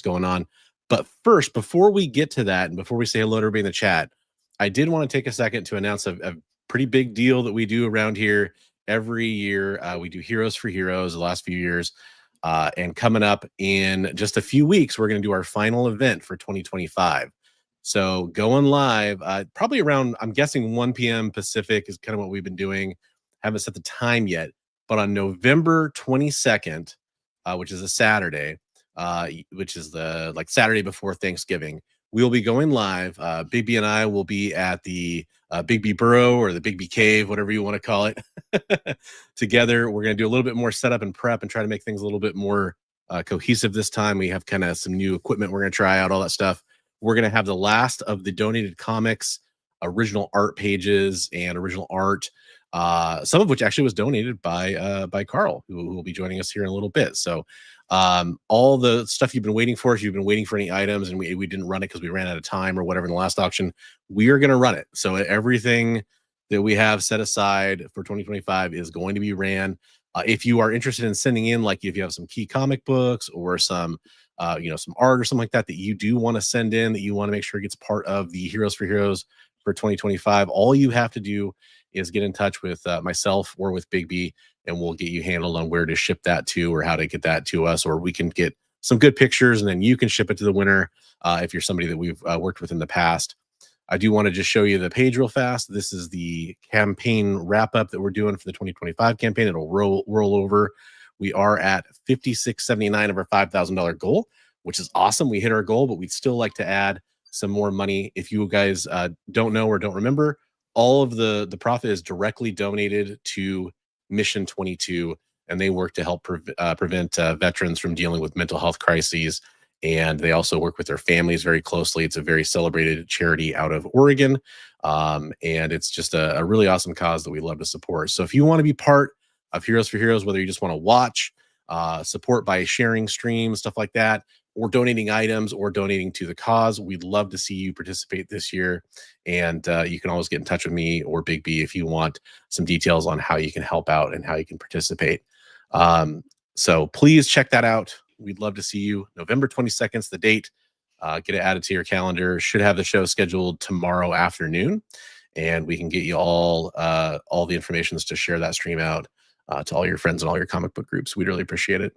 going on. But first, before we get to that, and before we say hello to everybody in the chat, I did want to take a second to announce a pretty big deal that we do around here every year. We do Heroes for Heroes the last few years. And coming up in just a few weeks, we're going to do our final event for 2025. So going live, probably around, I'm guessing 1 p.m. Pacific is kind of what we've been doing. Haven't set the time yet, but on November 22nd, which is a Saturday, which is the Saturday before Thanksgiving, we'll be going live. Big B and I will be at the Big B Burrow or the Big B Cave, whatever you want to call it. Together, we're going to do a little bit more setup and prep and try to make things a little bit more cohesive this time. We have kind of some new equipment we're going to try out, all that stuff. We're going to have the last of the donated comics, original art pages, and original art, some of which actually was donated by Carl, who will be joining us here in a little bit. So all the stuff you've been waiting for, if you've been waiting for any items and we didn't run it because we ran out of time or whatever in the last auction, we are going to run it. So everything that we have set aside for 2025 is going to be ran. If you are interested in sending in, like if you have some key comic books or some some art or something like that you do want to send in, that you want to make sure it gets part of the Heroes for Heroes for 2025, all you have to do is get in touch with myself or with Big B, and we'll get you handled on where to ship that to or how to get that to us, or we can get some good pictures and then you can ship it to the winner if you're somebody that we've worked with in the past. I do want to just show you the page real fast. This is the campaign wrap up that we're doing for the 2025 campaign. It'll roll over. We are at $56.79 of our $5,000 goal, which is awesome. We hit our goal, but we'd still like to add some more money. If you guys don't know or don't remember, all of the profit is directly donated to Mission 22, and they work to help prevent veterans from dealing with mental health crises. And they also work with their families very closely. It's a very celebrated charity out of Oregon. And it's just a really awesome cause that we love to support. So if you want to be part of Heroes for Heroes, whether you just want to watch, support by sharing streams, stuff like that, or donating items or donating to the cause, we'd love to see you participate this year. And you can always get in touch with me or Big B if you want some details on how you can help out and how you can participate. So please check that out. We'd love to see you. November 22nd is the date. Get it added to your calendar. Should have the show scheduled tomorrow afternoon, and we can get you all the information to share that stream out to all your friends and all your comic book groups. We'd really appreciate it.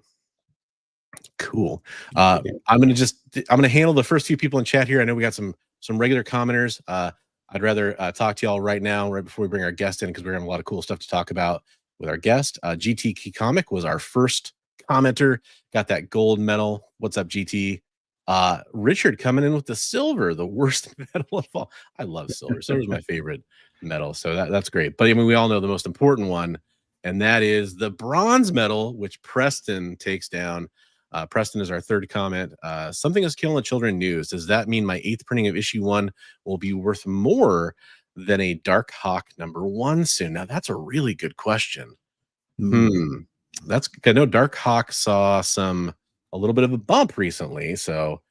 Cool. I'm gonna handle the first few people in chat here. I know we got some regular commenters. I'd rather talk to y'all right now, right before we bring our guest in, because we're having a lot of cool stuff to talk about with our guest. GT Key Comic was our first commenter, got that gold medal. What's up, GT? Richard coming in with the silver, the worst medal of all. I love silver. Silver is my favorite medal, so that's great. But I mean, we all know the most important one, and that is the bronze medal, which Preston takes down. Preston is our third comment. Something is killing the children news. Does that mean my 8th printing of issue 1 will be worth more than a Dark Hawk #1 soon? Now, that's a really good question. That's, I know Dark Hawk saw a little bit of a bump recently, so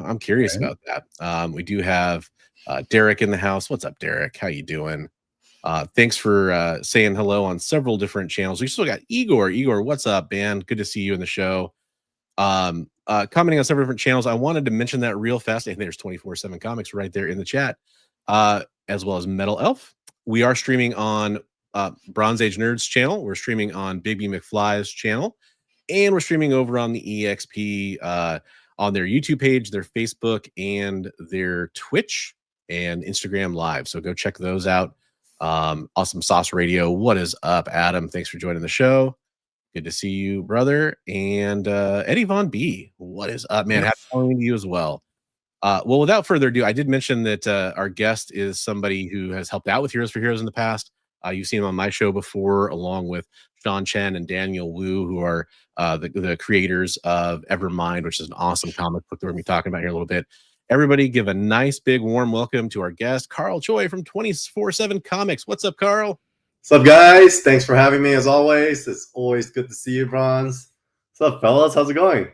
I'm curious about that. We do have Derek in the house. What's up, Derek? How you doing? Thanks for saying hello on several different channels. We still got Igor. Igor, what's up, man? Good to see you in the show. Commenting on several different channels. I wanted to mention that real fast. I think there's 24/7 comics right there in the chat, as well as Metal Elf. We are streaming on Bronze Age Nerds channel. We're streaming on Big B McFly's channel, and we're streaming over on the EXP on their YouTube page, their Facebook, and their Twitch and Instagram live. So go check those out. Awesome Sauce Radio. What is up, Adam? Thanks for joining the show. Good to see you, brother. And Eddie Von B, what is up, man? Happy Halloween to you as well. Well, without further ado, I did mention that our guest is somebody who has helped out with Heroes for Heroes in the past. You've seen him on my show before, along with Sean Chen and Daniel Wu, who are the creators of Evermind, which is an awesome comic book that we're going to be talking about here in a little bit. Everybody give a nice, big, warm welcome to our guest, Carl Choi from 24/7 Comics. What's up, Carl? What's up, guys? Thanks for having me, as always. It's always good to see you, Bronze. What's up, fellas? How's it going?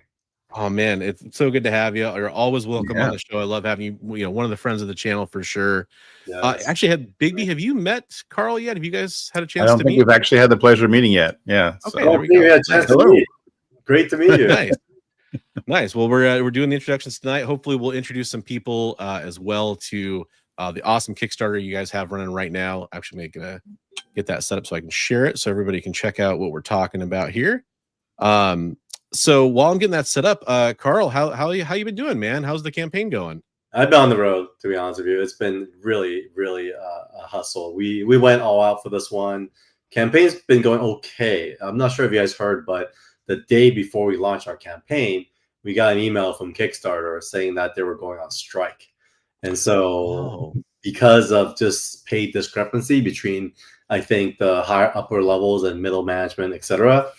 Oh, man, it's so good to have you. You're always welcome on the show. I love having you. You know, one of the friends of the channel for sure. Yes. Actually, Big B, have you met Carl yet? Have you guys had a chance to meet? I don't think we've actually had the pleasure of meeting yet. Yeah. Okay, there we go. Great to meet you. Nice. Nice. Well, we're doing the introductions tonight. Hopefully, we'll introduce some people as well to the awesome Kickstarter you guys have running right now. Actually, gonna get that set up so I can share it so everybody can check out what we're talking about here. Um, so while I'm getting that set up, Carl, how you been doing, man? How's the campaign going? I've been on the road, to be honest with you. It's been really, really a hustle. We went all out for this one. Campaign's been going okay. I'm not sure if you guys heard, but the day before we launched our campaign, we got an email from Kickstarter saying that they were going on strike. And so because of just pay discrepancy between, I think, the higher upper levels and middle management, etc.,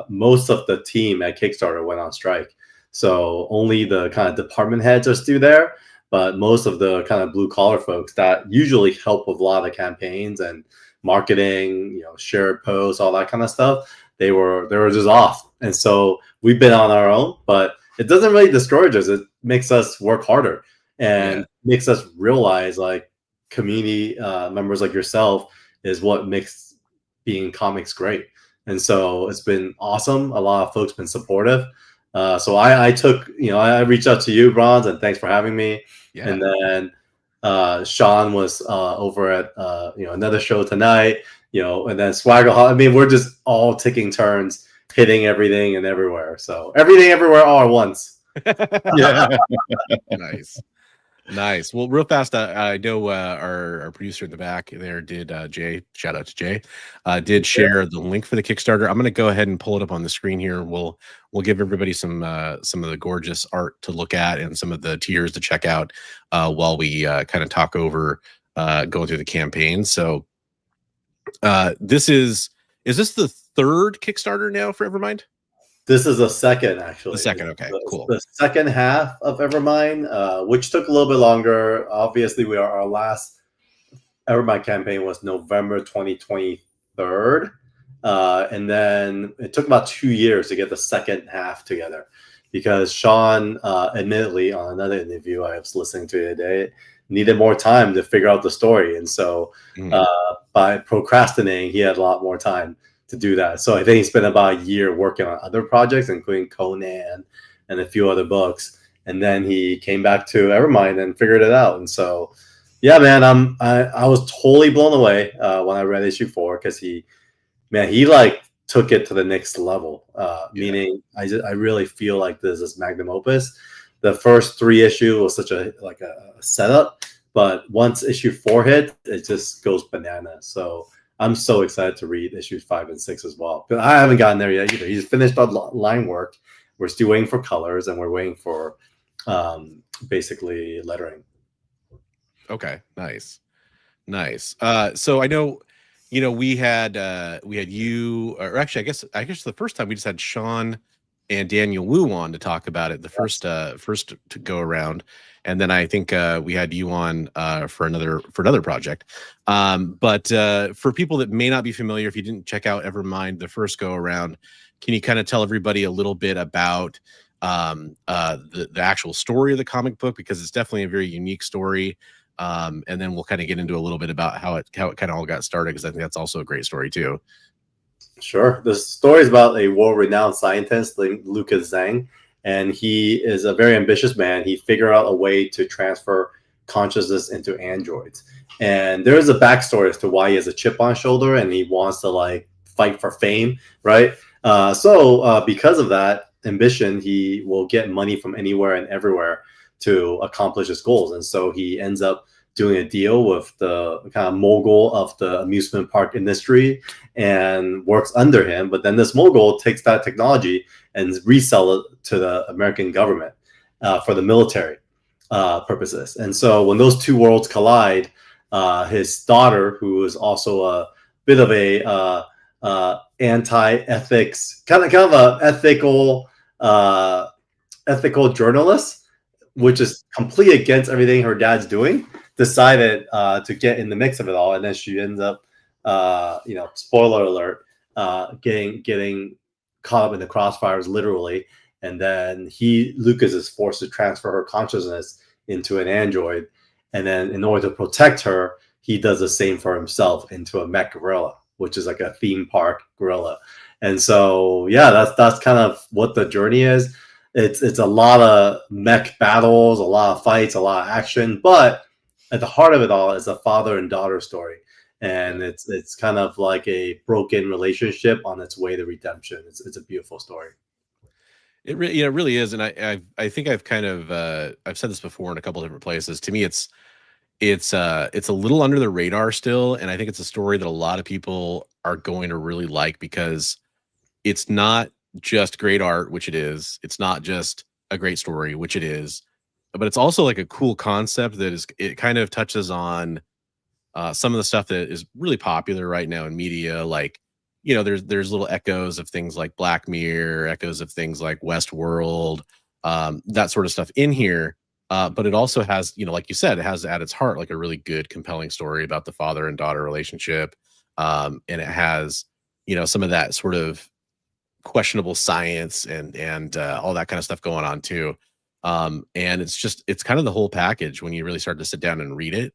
most of the team at Kickstarter went on strike. So only the kind of department heads are still there, but most of the kind of blue collar folks that usually help with a lot of campaigns and marketing, shared posts, all that kind of stuff, they were just off. And so we've been on our own, but it doesn't really discourage us. It makes us work harder and makes us realize like community members like yourself is what makes being comics great. And so it's been awesome. A lot of folks been supportive. So I took, I reached out to you, Bronze, and thanks for having me. Yeah. And then Sean was over at another show tonight, and then Swagger. I mean, we're just all taking turns hitting everything and everywhere. So everything everywhere all at once. Yeah. Nice. Well, real fast, I know our producer in the back there did, Jay, shout out to Jay, did share the link for the Kickstarter. I'm going to go ahead and pull it up on the screen here. We'll give everybody some of the gorgeous art to look at and some of the tiers to check out while we kind of talk over going through the campaign. So is this the third Kickstarter now for Evermind? This is the second, actually. The second, okay, cool. The second half of Evermind, which took a little bit longer. Obviously, our last Evermind campaign was November 2023. And then it took about 2 years to get the second half together because Sean, admittedly, on another interview I was listening to today, needed more time to figure out the story. And so by procrastinating, he had a lot more time to do that. So I think he spent about a year working on other projects, including Conan and a few other books. And then he came back to Evermind and figured it out. And so, yeah, man, I was totally blown away when I read issue 4 because he like took it to the next level. Meaning, I really feel like this is magnum opus. The first 3 issues was such a setup, but once issue 4 hit, it just goes bananas. So I'm so excited to read issues 5 and 6 as well. But I haven't gotten there yet either. He's finished on line work. We're still waiting for colors, and we're waiting for basically lettering. Okay, nice. So I know, we had you, or actually, I guess the first time we just had Sean and Daniel Wu on to talk about it. The first to go around. And then I think we had you on for another project. But for people that may not be familiar, if you didn't check out Evermind the first go around, can you kind of tell everybody a little bit about the actual story of the comic book, because it's definitely a very unique story. And then we'll kind of get into a little bit about how it kind of all got started, because I think that's also a great story too. Sure. The story is about a world-renowned scientist named Lucas Zhang, and he is a very ambitious man. He figured out a way to transfer consciousness into androids. And there is a backstory as to why he has a chip on his shoulder and he wants to like fight for fame, right? So because of that ambition, he will get money from anywhere and everywhere to accomplish his goals. And so he ends up doing a deal with the kind of mogul of the amusement park industry and works under him. But then this mogul takes that technology and resell it to the American government for the military purposes. And so when those two worlds collide, his daughter, who is also a bit of a anti-ethics, kind of a ethical journalist, which is completely against everything her dad's doing, decided to get in the mix of it all. And then she ends up, spoiler alert, getting caught up in the crossfires literally. And then Lucas is forced to transfer her consciousness into an android. And then in order to protect her, he does the same for himself into a mech gorilla, which is like a theme park gorilla. And so, yeah, that's kind of what the journey is. It's a lot of mech battles, a lot of fights, a lot of action, but at the heart of it all is a father and daughter story, Yeah. and it's kind of like a broken relationship on its way to redemption. It's a beautiful story. It really is, and I think I've kind of I've said this before in a couple different places. To me, it's a little under the radar still, and I think it's a story that a lot of people are going to really like because it's not just great art, which it is. It's not just a great story, which it is, but it's also like a cool concept that is it kind of touches on some of the stuff that is really popular right now in media, like there's little echoes of things like Black Mirror, echoes of things like Westworld, that sort of stuff in here. But it also has, like you said, it has at its heart like a really good, compelling story about the father and daughter relationship, and it has, some of that sort of questionable science and all that kind of stuff going on too. And it's kind of the whole package when you really start to sit down and read it.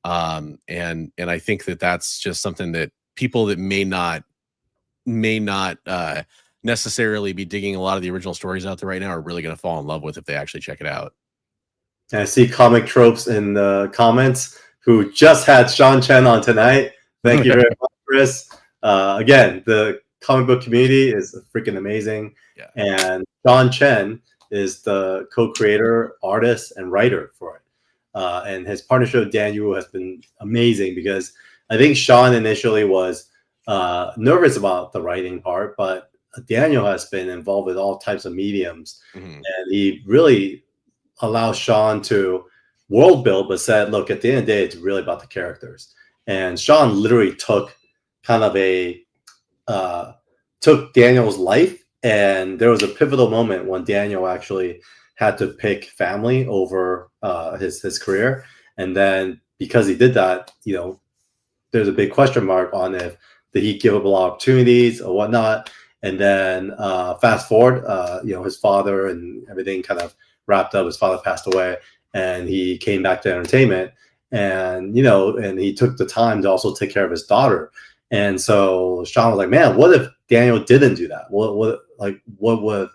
And I think that that's just something that people that may not necessarily be digging a lot of the original stories out there right now are really going to fall in love with if they actually check it out. And I see comic tropes in the comments who just had Sean Chen on tonight. Thank you very much, Chris. Again, the comic book community is freaking amazing. Yeah. And Sean Chen is the co-creator, artist, and writer for it. And his partnership with Daniel has been amazing because I think Sean initially was nervous about the writing part, but Daniel has been involved with all types of mediums. Mhm. And he really allows Sean to world build, but said, look, at the end of the day, it's really about the characters. And Sean literally took kind of took Daniel's life, and there was a pivotal moment when Daniel actually had to pick family over his career, and then because he did that, there's a big question mark on if did he give up a lot of opportunities or whatnot. And then fast forward, his father and everything kind of wrapped up. His father passed away, and he came back to entertainment, and and he took the time to also take care of his daughter. And so Sean was like, "Man, what if Daniel didn't do that? What would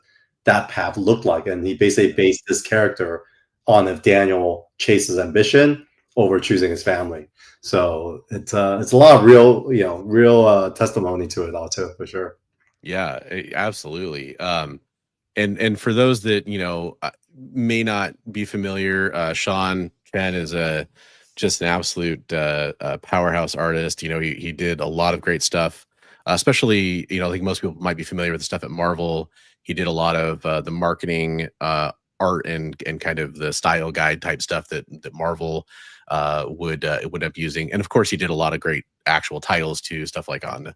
that path look like?" And he basically based this character on if Daniel chases ambition over choosing his family. So it's a lot of real testimony to it all too, for sure. Yeah, absolutely. And for those that may not be familiar, Sean Chen is a just an absolute powerhouse artist. He did a lot of great stuff, especially I think most people might be familiar with the stuff at Marvel. He did a lot of the marketing, art, and kind of the style guide type stuff that Marvel would end up using. And of course, he did a lot of great actual titles too, stuff like on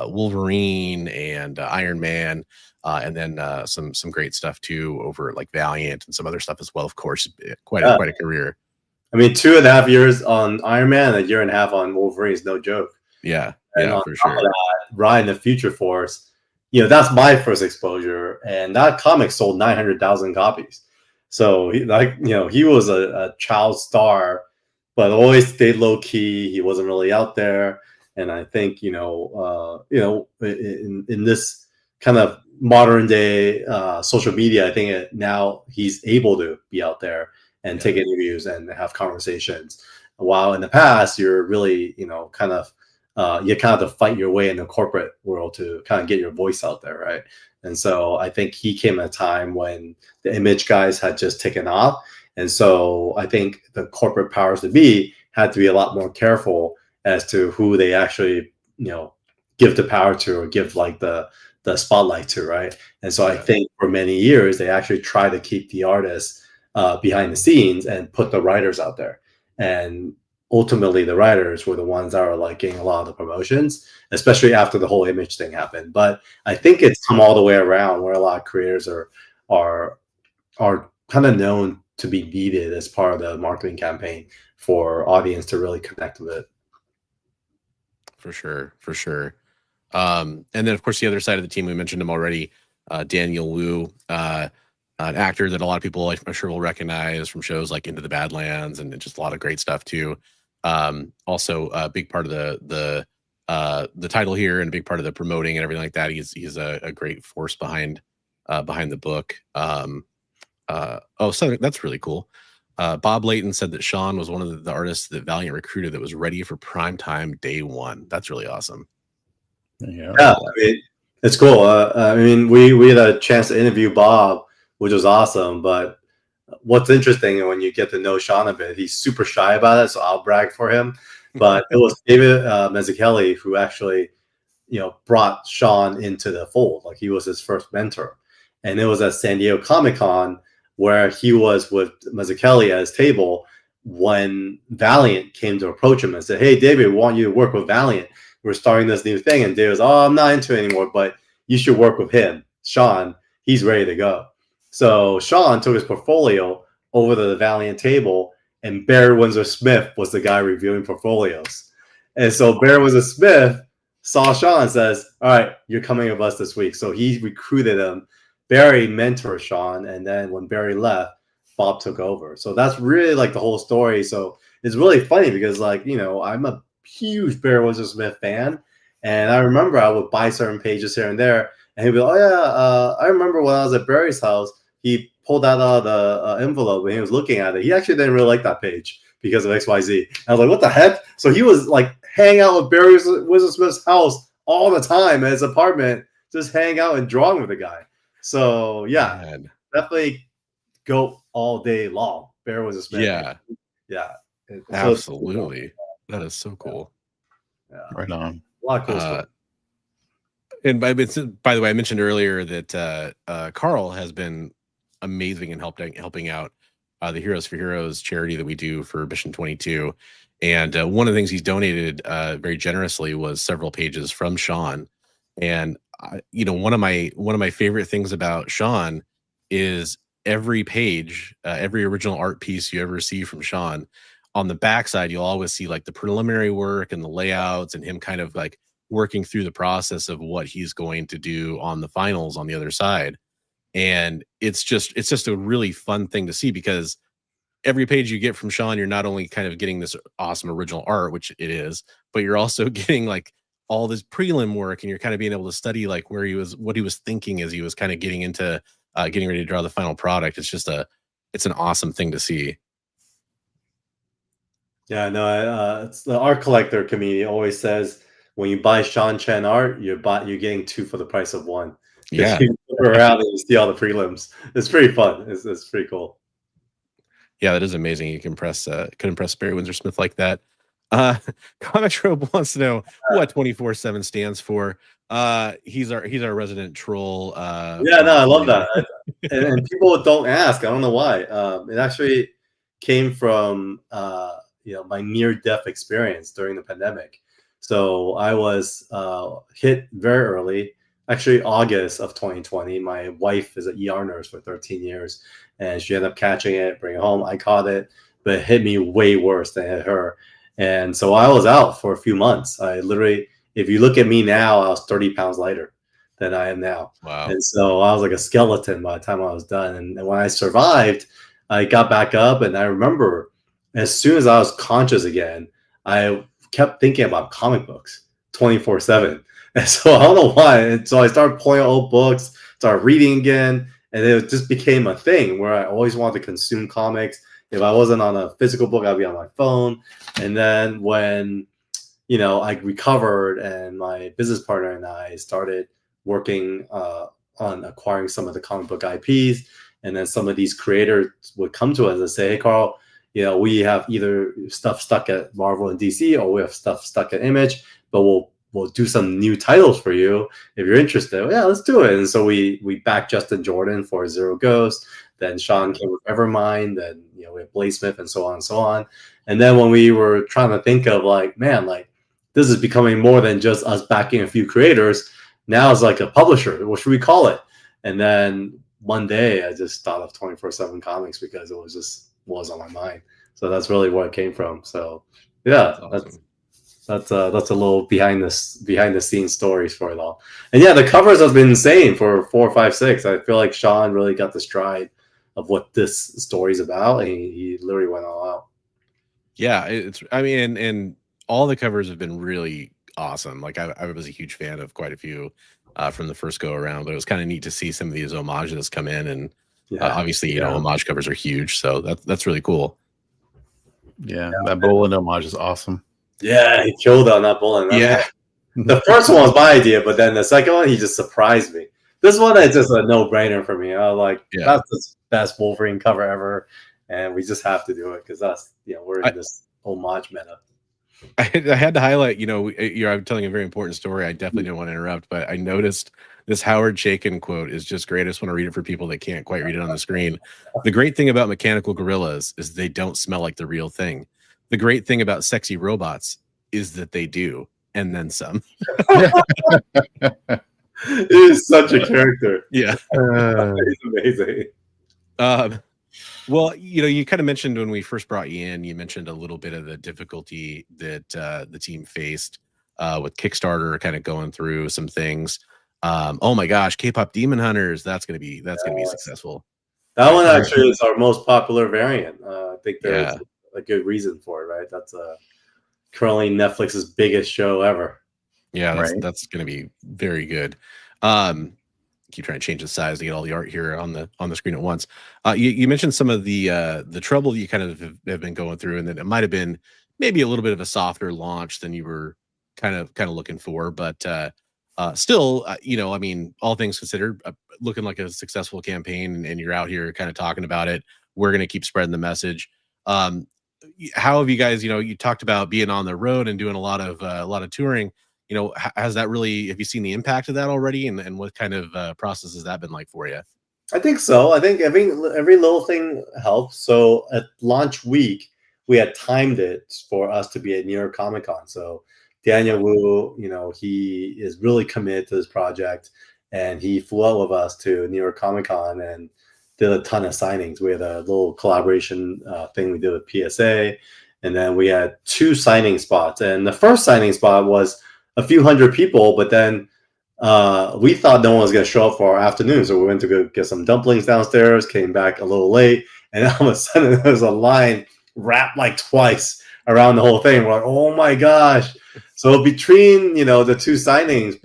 Wolverine and Iron Man. And then some great stuff too over at like Valiant and some other stuff as well. Of course, quite a career. I mean, 2.5 years on Iron Man, a year and a half on Wolverine is no joke. Yeah, And yeah, on for top sure. of that, Ryan the Future Force, that's my first exposure, and that comic sold 900,000 copies. So he was a child star, but always stayed low key. He wasn't really out there, and I think in this kind of modern day social media, I think now he's able to be out there and take interviews and have conversations. While in the past, you're really kind of you kind of have to fight your way in the corporate world to kind of get your voice out there, right? And so I think he came at a time when the image guys had just taken off. And so I think the corporate powers to be had to be a lot more careful as to who they actually, give the power to or give like the spotlight to, right? And so I think for many years they actually try to keep the artists behind the scenes and put the writers out there. And ultimately the writers were the ones that are like getting a lot of the promotions, especially after the whole image thing happened. But I think it's come all the way around where a lot of creators are kind of known to be needed as part of the marketing campaign for audience to really connect with it. For sure, for sure. And then of course the other side of the team, we mentioned him already, Daniel Wu, an actor that a lot of people I'm sure will recognize from shows like Into the Badlands and just a lot of great stuff too. Also a big part of the title here and a big part of the promoting and everything like that. He's a great force behind behind the book. Oh, so that's really cool. Bob Layton said that Sean was one of the artists that Valiant recruited that was ready for prime time day one. That's really awesome. Yeah, I mean, it's cool. I mean, we had a chance to interview Bob, which was awesome. But what's interesting when you get to know Sean a bit, he's super shy about it, so I'll brag for him. But it was David Mazzucchelli who actually, brought Sean into the fold. Like he was his first mentor, and it was at San Diego Comic Con where he was with Mazzucchelli at his table when Valiant came to approach him and said, "Hey, David, we want you to work with Valiant. We're starting this new thing." And David was, "Oh, I'm not into it anymore, but you should work with him, Sean. He's ready to go." So Sean took his portfolio over to the Valiant table, and Barry Windsor Smith was the guy reviewing portfolios. And so Barry Windsor Smith saw Sean and says, "All right, you're coming with us this week." So he recruited him. Barry mentored Sean, and then when Barry left, Bob took over. So that's really like the whole story. So it's really funny because, like, I'm a huge Barry Windsor Smith fan, and I remember I would buy certain pages here and there, and he'd be like, "Oh yeah, I remember when I was at Barry's house, he pulled that out of the envelope and he was looking at it. He actually didn't really like that page because of XYZ." I was like, "What the heck?" So he was like hang out with Barry Windsor Smith's house all the time at his apartment, just hang out and drawing with the guy. So yeah, Man. definitely go all day long. Barry Windsor Smith. Yeah, So absolutely. That is so cool. Yeah. Right on. A lot of cool stuff. And by the way, I mentioned earlier that Carl has been amazing in helping out the Heroes for Heroes charity that we do for Mission 22. And one of the things he's donated very generously was several pages from Sean. And one of my favorite things about Sean is every page, every original art piece you ever see from Sean, on the backside, you'll always see like the preliminary work and the layouts and him kind of like working through the process of what he's going to do on the finals on the other side. And it's just a really fun thing to see because every page you get from Sean, you're not only kind of getting this awesome original art, which it is, but you're also getting like all this prelim work, and you're kind of being able to study like what he was thinking as he was kind of getting into getting ready to draw the final product. It's an awesome thing to see. Yeah, no, it's the art collector community always says when you buy Sean Chen art, you're getting two for the price of one. Yeah. You look around and you see all the prelims. It's pretty fun. It's pretty cool. Yeah, that is amazing. You can impress Barry Windsor Smith like that. Comic Robe wants to know what 24/7 stands for. He's our resident troll. Yeah, no, I love that. and people don't ask. I don't know why. It actually came from my near-death experience during the pandemic. So I was hit very early, actually August of 2020. My wife is an ER nurse for 13 years, and she ended up catching it, bringing it home. I caught it, but it hit me way worse than it hit her. And so I was out for a few months. I literally, if you look at me now, I was 30 pounds lighter than I am now. Wow. And so I was like a skeleton by the time I was done. And when I survived, I got back up, and I remember as soon as I was conscious again, I kept thinking about comic books 24/7. And so I don't know why. And so I started pulling out old books, started reading again, and it just became a thing where I always wanted to consume comics. If I wasn't on a physical book, I'd be on my phone. And then when I recovered, and my business partner and I started working on acquiring some of the comic book IPs, and then some of these creators would come to us and say, "Hey, Carl, we have either stuff stuck at Marvel and DC, or we have stuff stuck at Image, but we'll do some new titles for you if you're interested." Yeah, let's do it. And so we backed Justin Jordan for Zero Ghost. Then Sean came with Evermind. Then we have Bladesmith, and so on and so on. And then when we were trying to think of this is becoming more than just us backing a few creators. Now it's like a publisher. What should we call it? And then one day I just thought of 24/7 Comics because it was on my mind. So that's really where it came from. So yeah, that's a little behind the scenes stories for it all. And yeah, the covers have been insane for 4, 5, 6. I feel like Sean really got the stride of what this story's about, and he literally went all out. Yeah, and all the covers have been really awesome. Like I was a huge fan of quite a few from the first go around, but it was kind of neat to see some of these homages come in, and Yeah, obviously, yeah, homage covers are huge, so that's really cool. Yeah, that Boland homage is awesome. yeah. He killed on that bullet. I mean, the first one was my idea, but then the second one, he just surprised me. This one is just a no-brainer for me. I was like, that's the best Wolverine cover ever, and we just have to do it because that's we're in this homage meta. I had to highlight, I'm telling a very important story. I definitely didn't want to interrupt, but I noticed this Howard Chaykin quote is just great. I just want to read it for people that can't quite read it on the screen. The great thing about mechanical gorillas is they don't smell like the real thing. The great thing about sexy robots is that they do, and then some. He is such a character. Yeah. He's amazing. Well, you kind of mentioned when we first brought you in, you mentioned a little bit of the difficulty that the team faced with Kickstarter, kind of going through some things. Oh my gosh, K-pop Demon Hunters, that's gonna be successful. That one actually is our most popular variant. I think there's a good reason for it, right? That's currently Netflix's biggest show ever. Yeah, that's gonna be very good. Keep trying to change the size to get all the art here on the screen at once. You mentioned some of the trouble you kind of have been going through, and that it might have been maybe a little bit of a softer launch than you were kind of looking for, but still, I mean, all things considered, looking like a successful campaign, and you're out here kind of talking about it. We're going to keep spreading the message. How have you guys? You talked about being on the road and doing a lot of touring. Has that really, have you seen the impact of that already, and what kind of process has that been like for you? I think so. I think every little thing helps. So at launch week, we had timed it for us to be at New York Comic Con. So Daniel Wu, he is really committed to this project, and he flew out with us to New York Comic Con and did a ton of signings. We had a little collaboration thing we did with PSA, and then we had 2 signing spots. And the first signing spot was a few hundred people, but then we thought no one was going to show up for our afternoon, so we went to go get some dumplings downstairs, came back a little late, and all of a sudden there was a line wrapped like twice around the whole thing. We're like, oh my gosh. So between the 2 signings,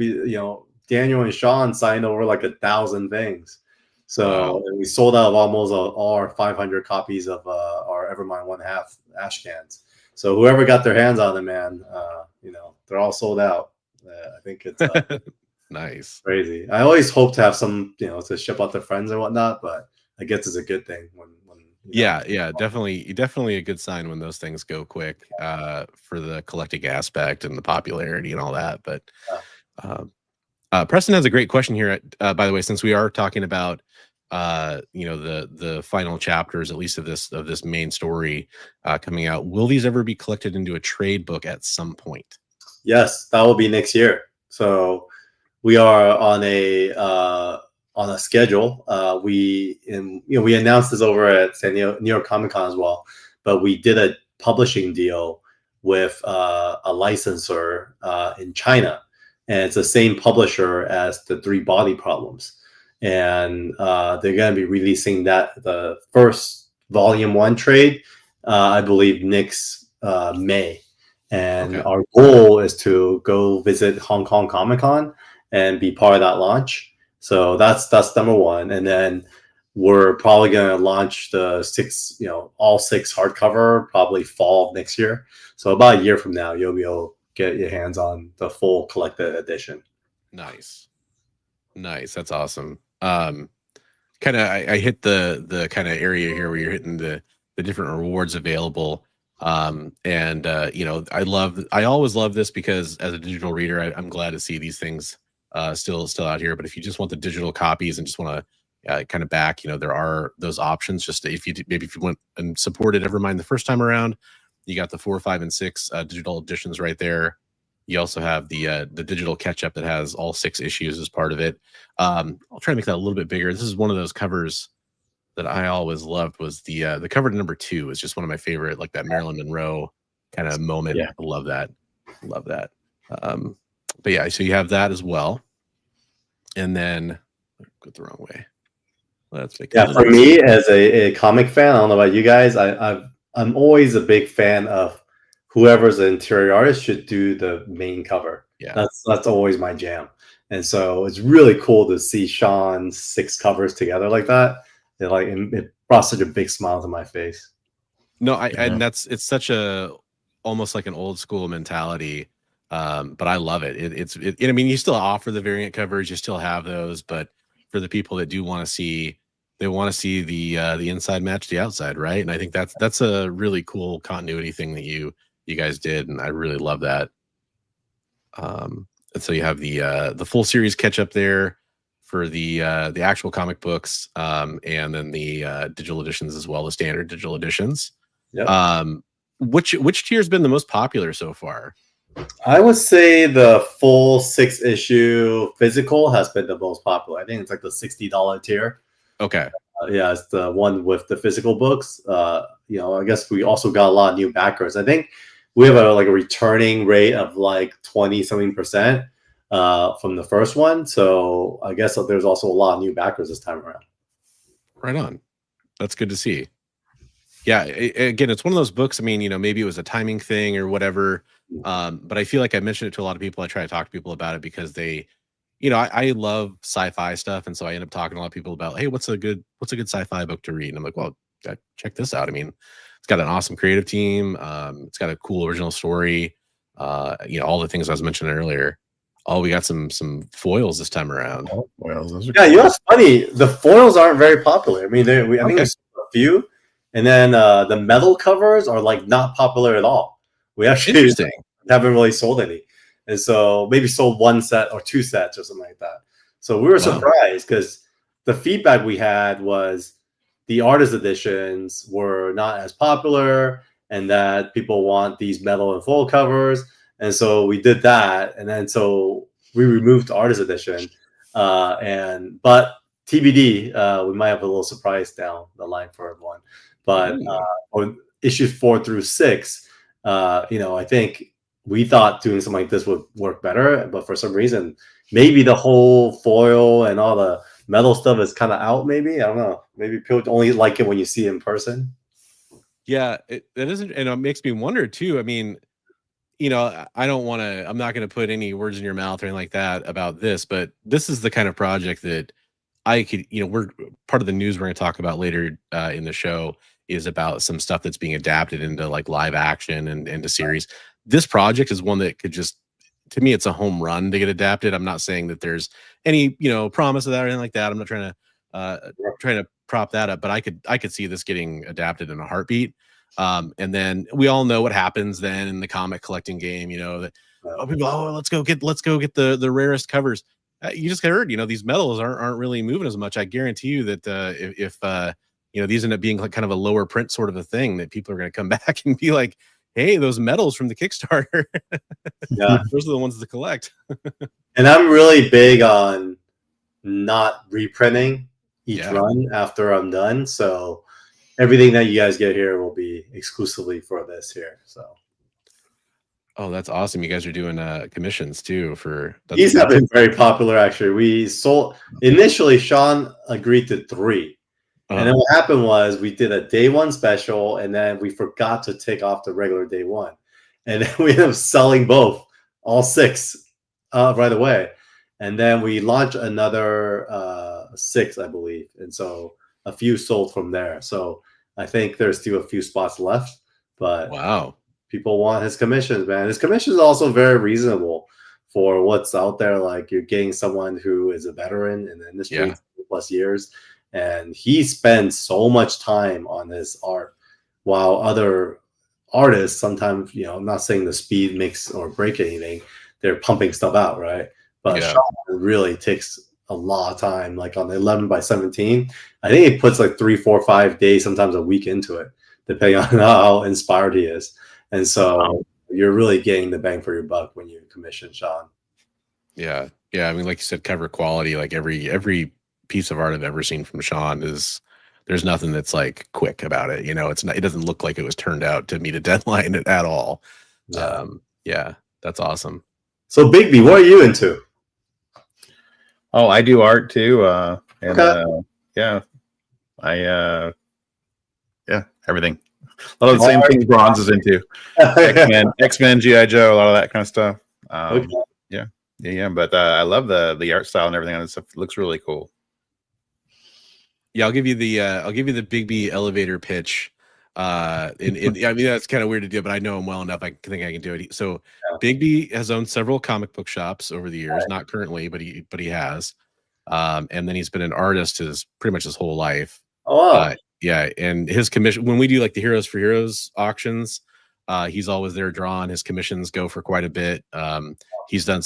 Daniel and Sean signed over like 1,000 things. So and we sold out of almost all our 500 copies of our Evermind 1/2 ash cans. So whoever got their hands on them, man, they're all sold out. I think it's nice, crazy. I always hope to have some, to ship out to friends and whatnot, but I guess it's a good thing when definitely a good sign when those things go quick for the collecting aspect and the popularity and all that. But Preston has a great question here. By the way, since we are talking about the final chapters, at least of this main story coming out, will these ever be collected into a trade book at some point? Yes, that will be next year. So we are on a schedule. We announced this over at New York Comic Con as well, but we did a publishing deal with a licensor in China, and it's the same publisher as the 3 Body Problems, and they're going to be releasing the first volume 1 trade, I believe next May. And our goal is to go visit Hong Kong Comic Con and be part of that launch. So that's number 1. And then we're probably going to launch the 6, all 6 hardcover probably fall of next year. So about a year from now, you'll be able to get your hands on the full collected edition. Nice. That's awesome. Kind of, I hit the kind of area here where you're hitting the different rewards available. I always love this because as a digital reader, I'm glad to see these things still out here. But if you just want the digital copies and just want to kind of back, there are those options. Just if you went and supported Evermind the first time around, you got the 4, 5, and 6 digital editions right there. You also have the digital catch up that has all 6 issues as part of it. I'll try to make that a little bit bigger. This is one of those covers that I always loved, was the cover to number 2 is just one of my favorite, like that Marilyn Monroe kind of moment. Yeah. I love that. But yeah, so you have that as well. And then go the wrong way. Let's make for me as a comic fan, I don't know about you guys, I'm always a big fan of whoever's the interior artist should do the main cover. Yeah. That's always my jam. And so it's really cool to see Sean's 6 covers together like that. It brought such a big smile to my face. No, and it's such a almost like an old school mentality. But I love it. I mean, you still offer the variant covers, you still have those, but for the people that do want to see, they want to see the inside match the outside, right? And I think that's a really cool continuity thing that you guys did, and I really love that. And so you have the full series catch up there for the actual comic books, and then the digital editions as well, the standard digital editions. Yep. Which tier has been the most popular so far? I would say the full 6-issue physical has been the most popular. I think it's like the $60 tier. Okay. Yeah, it's the one with the physical books. I guess we also got a lot of new backers. I think we have a returning rate of like 20-something% from the first one. So I guess there's also a lot of new backers this time around. Right on. That's good to see. Yeah, again, it's one of those books. I mean, maybe it was a timing thing or whatever. But I feel like I mentioned it to a lot of people. I try to talk to people about it because they, I love sci-fi stuff, and so I end up talking to a lot of people about, hey, what's a good sci-fi book to read? And I'm like, well, check this out. I mean, it's got an awesome creative team. It's got a cool original story. All the things I was mentioning earlier. Oh, we got some foils this time around. Oh, well, those are cool. What's funny? The foils aren't very popular. I mean, I think we saw a few, and then the metal covers are like not popular at all. We actually haven't really sold any, and so maybe sold 1 set or 2 sets or something like that. So we were surprised because the feedback we had was the artist editions were not as popular, and that people want these metal and foil covers. And so we did that, and then so we removed the artist edition. But TBD, we might have a little surprise down the line for everyone. But on issues 4 through 6, I think we thought doing something like this would work better, but for some reason, maybe the whole foil and all the metal stuff is kind of out. Maybe I don't know. Maybe people only like it when you see it in person. Yeah, it isn't, and it makes me wonder too. I mean, I don't want to, I'm not going to put any words in your mouth or anything like that about this, but this is the kind of project that I could, we're part of the news we're going to talk about later in the show is about some stuff that's being adapted into like live action and into series. This project is one that could just, to me, it's a home run to get adapted. I'm not saying that there's any, promise of that or anything like that. I'm not trying to prop that up, but I could see this getting adapted in a heartbeat. And then we all know what happens then in the comic collecting game, that people, let's go get the rarest covers. You just heard, these metals aren't really moving as much. I guarantee you that if these end up being like kind of a lower print sort of a thing, that people are going to come back and be like, hey, those metals from the Kickstarter, yeah, those are the ones to collect. And I'm really big on not reprinting each run after I'm done. So everything that you guys get here will be exclusively for this here. So, oh, that's awesome! You guys are doing commissions too for. These have been very popular. Actually, we sold initially. Sean agreed to 3, and then what happened was we did a day 1 special, and then we forgot to take off the regular day 1, and then we ended up selling all 6 right away, and then we launched another 6, I believe, and so a few sold from there. So I think there's still a few spots left, but wow, people want his commissions, man. His commissions are also very reasonable for what's out there. Like you're getting someone who is a veteran in the industry plus years, and he spends so much time on his art, while other artists sometimes, I'm not saying the speed makes or break anything, they're pumping stuff out, right? But Sean really takes a lot of time, like on the 11x17. I think he puts like 3, 4, 5 days, sometimes a week into it, depending on how inspired he is. And so you're really getting the bang for your buck when you commission Sean. Yeah. I mean, like you said, cover quality. Like every piece of art I've ever seen from Sean there's nothing that's like quick about it. It's not. It doesn't look like it was turned out to meet a deadline at all. Yeah, that's awesome. So Bigby, what are you into? Oh, I do art too. Everything. A lot of the same things Bronze is into. X-Men, G.I. Joe, a lot of that kind of stuff. Yeah, but I love the art style and everything on this stuff. It looks really cool. Yeah, I'll give you the Big B elevator pitch. I mean that's kind of weird to do, but I know him well enough. I think I can do it. So Yeah. Big B has owned several comic book shops over the years, not currently, but he has. And then he's been an artist pretty much his whole life. Oh, wow. Yeah, and his commission when we do like the Heroes for Heroes auctions, he's always there drawing. His commissions go for quite a bit. He's done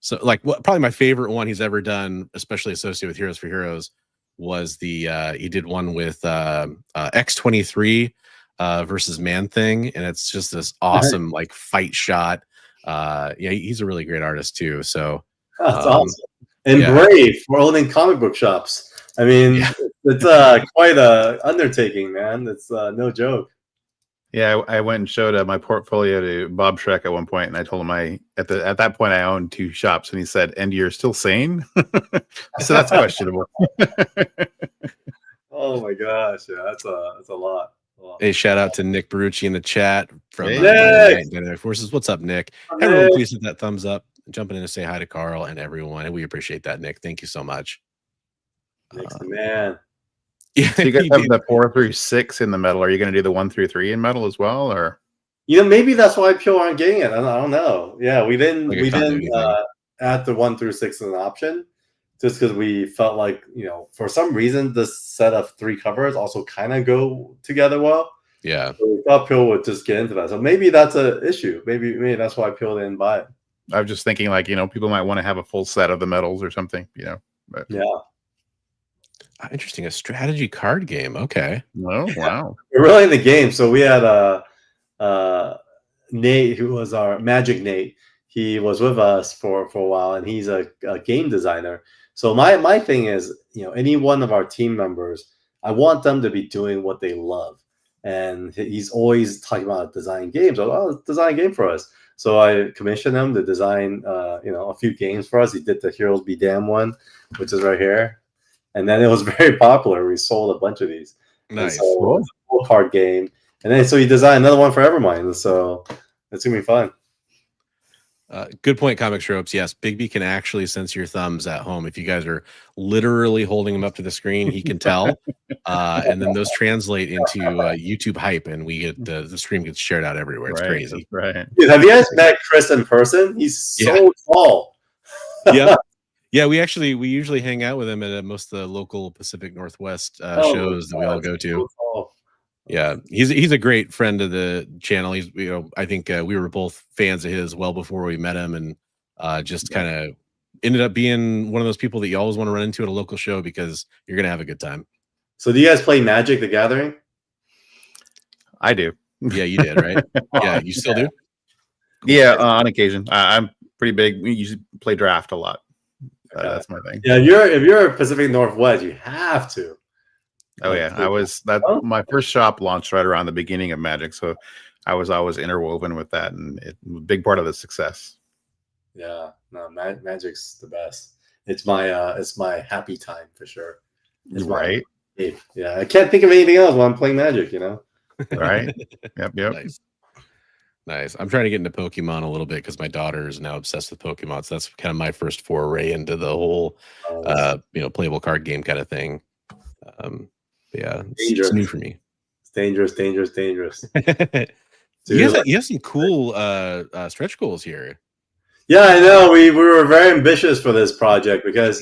probably my favorite one he's ever done, especially associated with Heroes for Heroes, was he did one with X-23 versus Man Thing, and it's just this awesome like fight shot. Yeah, he's a really great artist too. So That's awesome. And brave for owning comic book shops. I mean, it's quite a undertaking, man. It's no joke. Yeah, I went and showed my portfolio to Bob Schreck at one point, and I told him at that point I owned 2 shops, and he said, "And you're still sane?" So that's questionable. Oh my gosh, yeah, that's a lot. Hey, shout out to Nick Barucci in the chat from Nick! Forces. What's up, Nick? Everyone, please hit that thumbs up. Jumping in to say hi to Carl and everyone, and we appreciate that, Nick. Thank you so much. Nick's the man. Yeah, so you guys have the 4 through 6 in the metal. Are you going to do the 1 through 3 in metal as well, or? Maybe that's why people aren't getting it. I don't know. Yeah, we didn't add the 1 through 6 as an option, just because we felt like for some reason this set of 3 covers also kind of go together well. Yeah, so we thought people would just get into that. So maybe that's an issue. Maybe that's why people didn't buy it. I was just thinking, like, people might want to have a full set of the medals or something, But. Yeah. Interesting. A strategy card game. Okay. Oh, wow. We're really in the game. So we had Nate, who was our Magic Nate. He was with us for a while, and he's a game designer. So my thing is, any one of our team members, I want them to be doing what they love. And he's always talking about designing games. Oh, design a game for us. So I commissioned him to design, a few games for us. He did the Heroes Be Damned one, which is right here. And then it was very popular. We sold a bunch of these. Nice. So cool. It's a full card game. And then so he designed another one for Evermind. So it's going to be fun. Good point, Comics Ropes. Yes, Big B can actually sense your thumbs at home. If you guys are literally holding him up to the screen, he can tell. And then those translate into YouTube hype, and we get the stream gets shared out everywhere. It's crazy. Right. Dude, have you guys met Chris in person? He's so tall. Yeah. Yeah, we usually hang out with him at most of the local Pacific Northwest shows that we all go to. Yeah, he's a great friend of the channel. He's I think we were both fans of his well before we met him, and just kind of ended up being one of those people that you always want to run into at a local show because you're gonna have a good time. So do you guys play Magic: The Gathering? I do. Yeah, you did, right? Yeah, you still do? Yeah, on occasion. I'm pretty big. We usually play draft a lot. That's my thing. Yeah, if you're Pacific Northwest, you have to. Oh yeah, my first shop launched right around the beginning of Magic, so I was always interwoven with that, and it was a big part of the success. Yeah, no, Magic's the best. It's my happy time for sure. It's right. Yeah, I can't think of anything else while I'm playing Magic. Right. Yep. Nice. I'm trying to get into Pokemon a little bit because my daughter is now obsessed with Pokemon. So that's kind of my first foray into the whole, playable card game kind of thing. Yeah, it's new for me. It's dangerous. You have some cool stretch goals here. Yeah, I know. We were very ambitious for this project because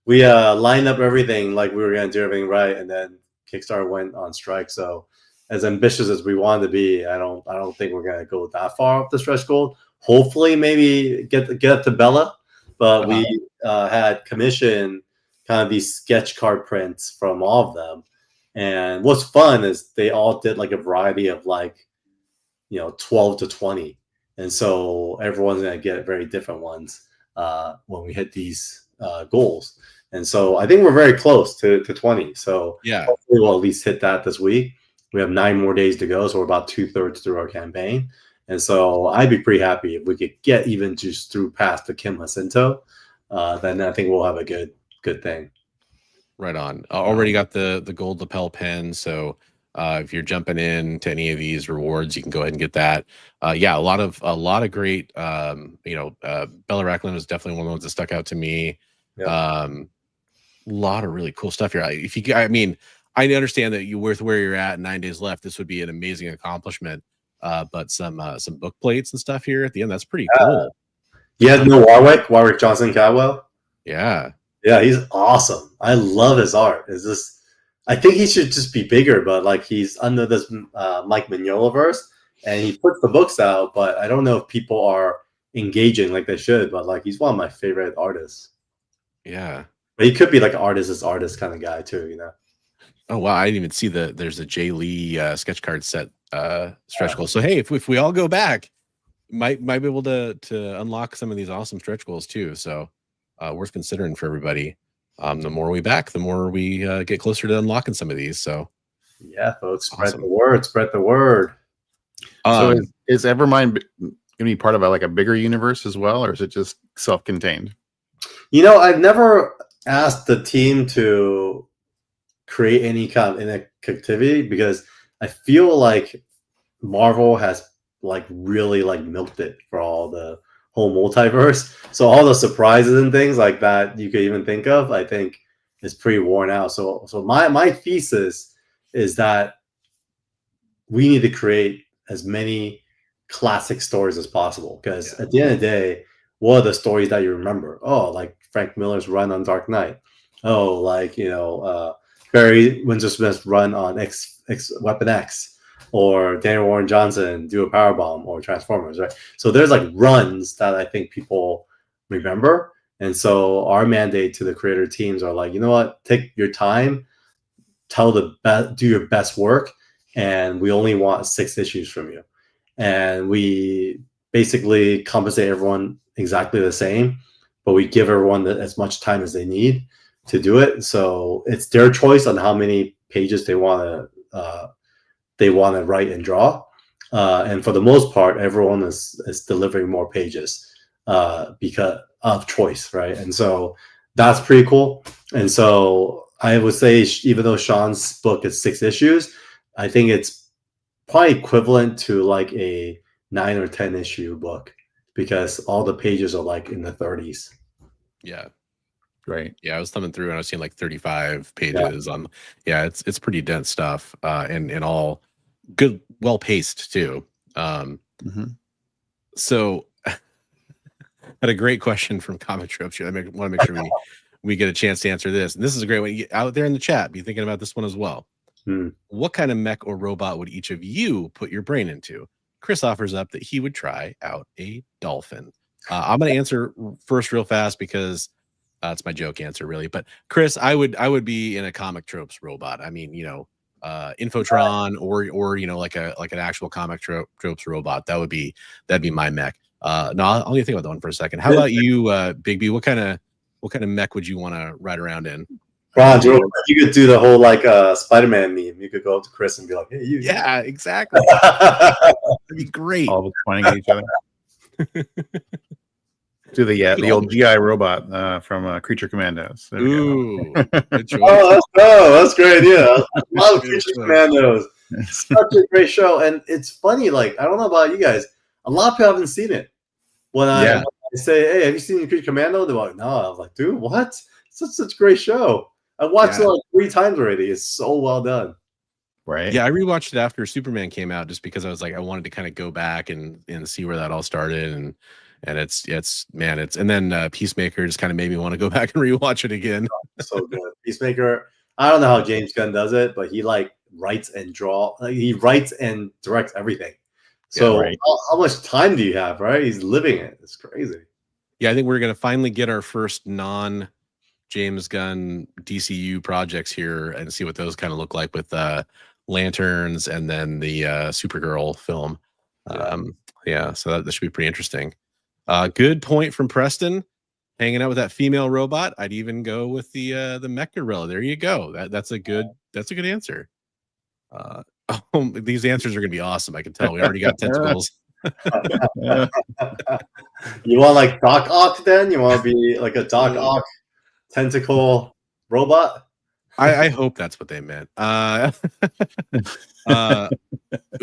we lined up everything like we were going to do everything right, and then Kickstarter went on strike. So as ambitious as we wanted to be, I don't think we're going to go that far off the stretch goal. Hopefully, maybe get up to Bella, but we had commissioned kind of these sketch card prints from all of them. And what's fun is they all did like a variety of 12 to 20. And so everyone's going to get very different ones when we hit these goals. And so I think we're very close to 20. So yeah, hopefully we'll at least hit that this week. We have 9 more days to go. So we're about 2/3 through our campaign. And so I'd be pretty happy if we could get even just through past the Kim Jacinto. Then I think we'll have a good thing. Right on. Already got the gold lapel pen. So If you're jumping in to any of these rewards, you can go ahead and get that. Yeah, a lot of great. Bella Racklin was definitely one of the ones that stuck out to me. Yeah. A lot of really cool stuff here. If you, I mean, I understand that you with where you're at, 9 days left, this would be an amazing accomplishment. But some book plates and stuff here at the end, that's pretty cool. You had no Warwick Johnson Cadwell. Yeah. Yeah, he's awesome. I love his art. It's just, I think he should just be bigger, but like he's under this Mike Mignola verse, and he puts the books out, but I don't know if people are engaging like they should. But like he's one of my favorite artists. Yeah. But he could be like artist kind of guy too, you know. Oh wow, I didn't even see there's a Jay Lee sketch card set stretch goal. So hey, if we all go back, might be able to unlock some of these awesome stretch goals too. So worth considering for everybody. The more we back, the more we get closer to unlocking some of these. So yeah, folks, spread the word. Spread the word. So is Evermind going to be part of a bigger universe as well, or is it just self-contained? You know, I've never asked the team to create any kind of inactivity because I feel like Marvel has really milked it for all the whole multiverse. So all the surprises and things like that you could even think of, I think is pretty worn out. So my thesis is that we need to create as many classic stories as possible because at the end of the day, what are the stories that you remember? Oh, like Frank Miller's run on Dark Knight. Oh, Barry Windsor Smith's run on X Weapon X, or Daniel Warren Johnson do a Powerbomb, or Transformers, right? So there's runs that I think people remember. And so our mandate to the creator teams are you know what, take your time, do your best work, and we only want 6 issues from you. And we basically compensate everyone exactly the same, but we give everyone as much time as they need to do it. So it's their choice on how many pages they want to write and draw. And for the most part, everyone is delivering more pages because of choice, right? And so that's pretty cool. And so I would say, even though Sean's book is 6 issues, I think it's probably equivalent to a 9 or 10 issue book because all the pages are in the 30s. Yeah. Right. Yeah, I was thumbing through and I was seeing 35 pages on. Yeah, it's pretty dense stuff, and all good, well paced too. So had a great question from Comic Tropes here. I want to make sure we get a chance to answer this. And this is a great one. Out there in the chat, be thinking about this one as well. What kind of mech or robot would each of you put your brain into? Chris offers up that he would try out a dolphin. I'm going to answer first real fast because it's my joke answer, really. But Chris, I would be in a Comic Tropes robot. I mean, Infotron or like an actual Comic Tropes robot. That'd be my mech. No, I'll think about that one for a second. How about you, Big B? What kind of mech would you want to ride around in? Ron, you could do the whole Spider-Man meme. You could go up to Chris and be like, "Hey, you." Yeah, exactly. That'd be great. All of us pointing at each other. Do the old GI robot from Creature Commandos. Ooh, good choice. That's great. Yeah, I love Creature Commandos. Such a great show, and it's funny. I don't know about you guys, a lot of people haven't seen it. When I say, "Hey, have you seen Creature Commando?" They're like, "No." I was like, "Dude, what? Such a great show." I watched it 3 times already. It's so well done. Right. Yeah, I rewatched it after Superman came out just because I was I wanted to kind of go back and see where that all started, and it's and then Peacemaker just kind of made me want to go back and rewatch it again. So good. Peacemaker. I don't know how James Gunn does it, but he writes and he writes and directs everything. So how much time do you have, right? He's living it. It's crazy. Yeah, I think we're gonna finally get our first non-James Gunn DCU projects here and see what those kind of look like with Lanterns and then the Supergirl film. So that should be pretty interesting. Good point from Preston. Hanging out with that female robot, I'd even go with the Mech-Gorilla. There you go. That's a good answer. These answers are gonna be awesome. I can tell. We already got tentacles. You want Doc Ock then? You want to be a Doc Ock tentacle robot? I hope that's what they meant.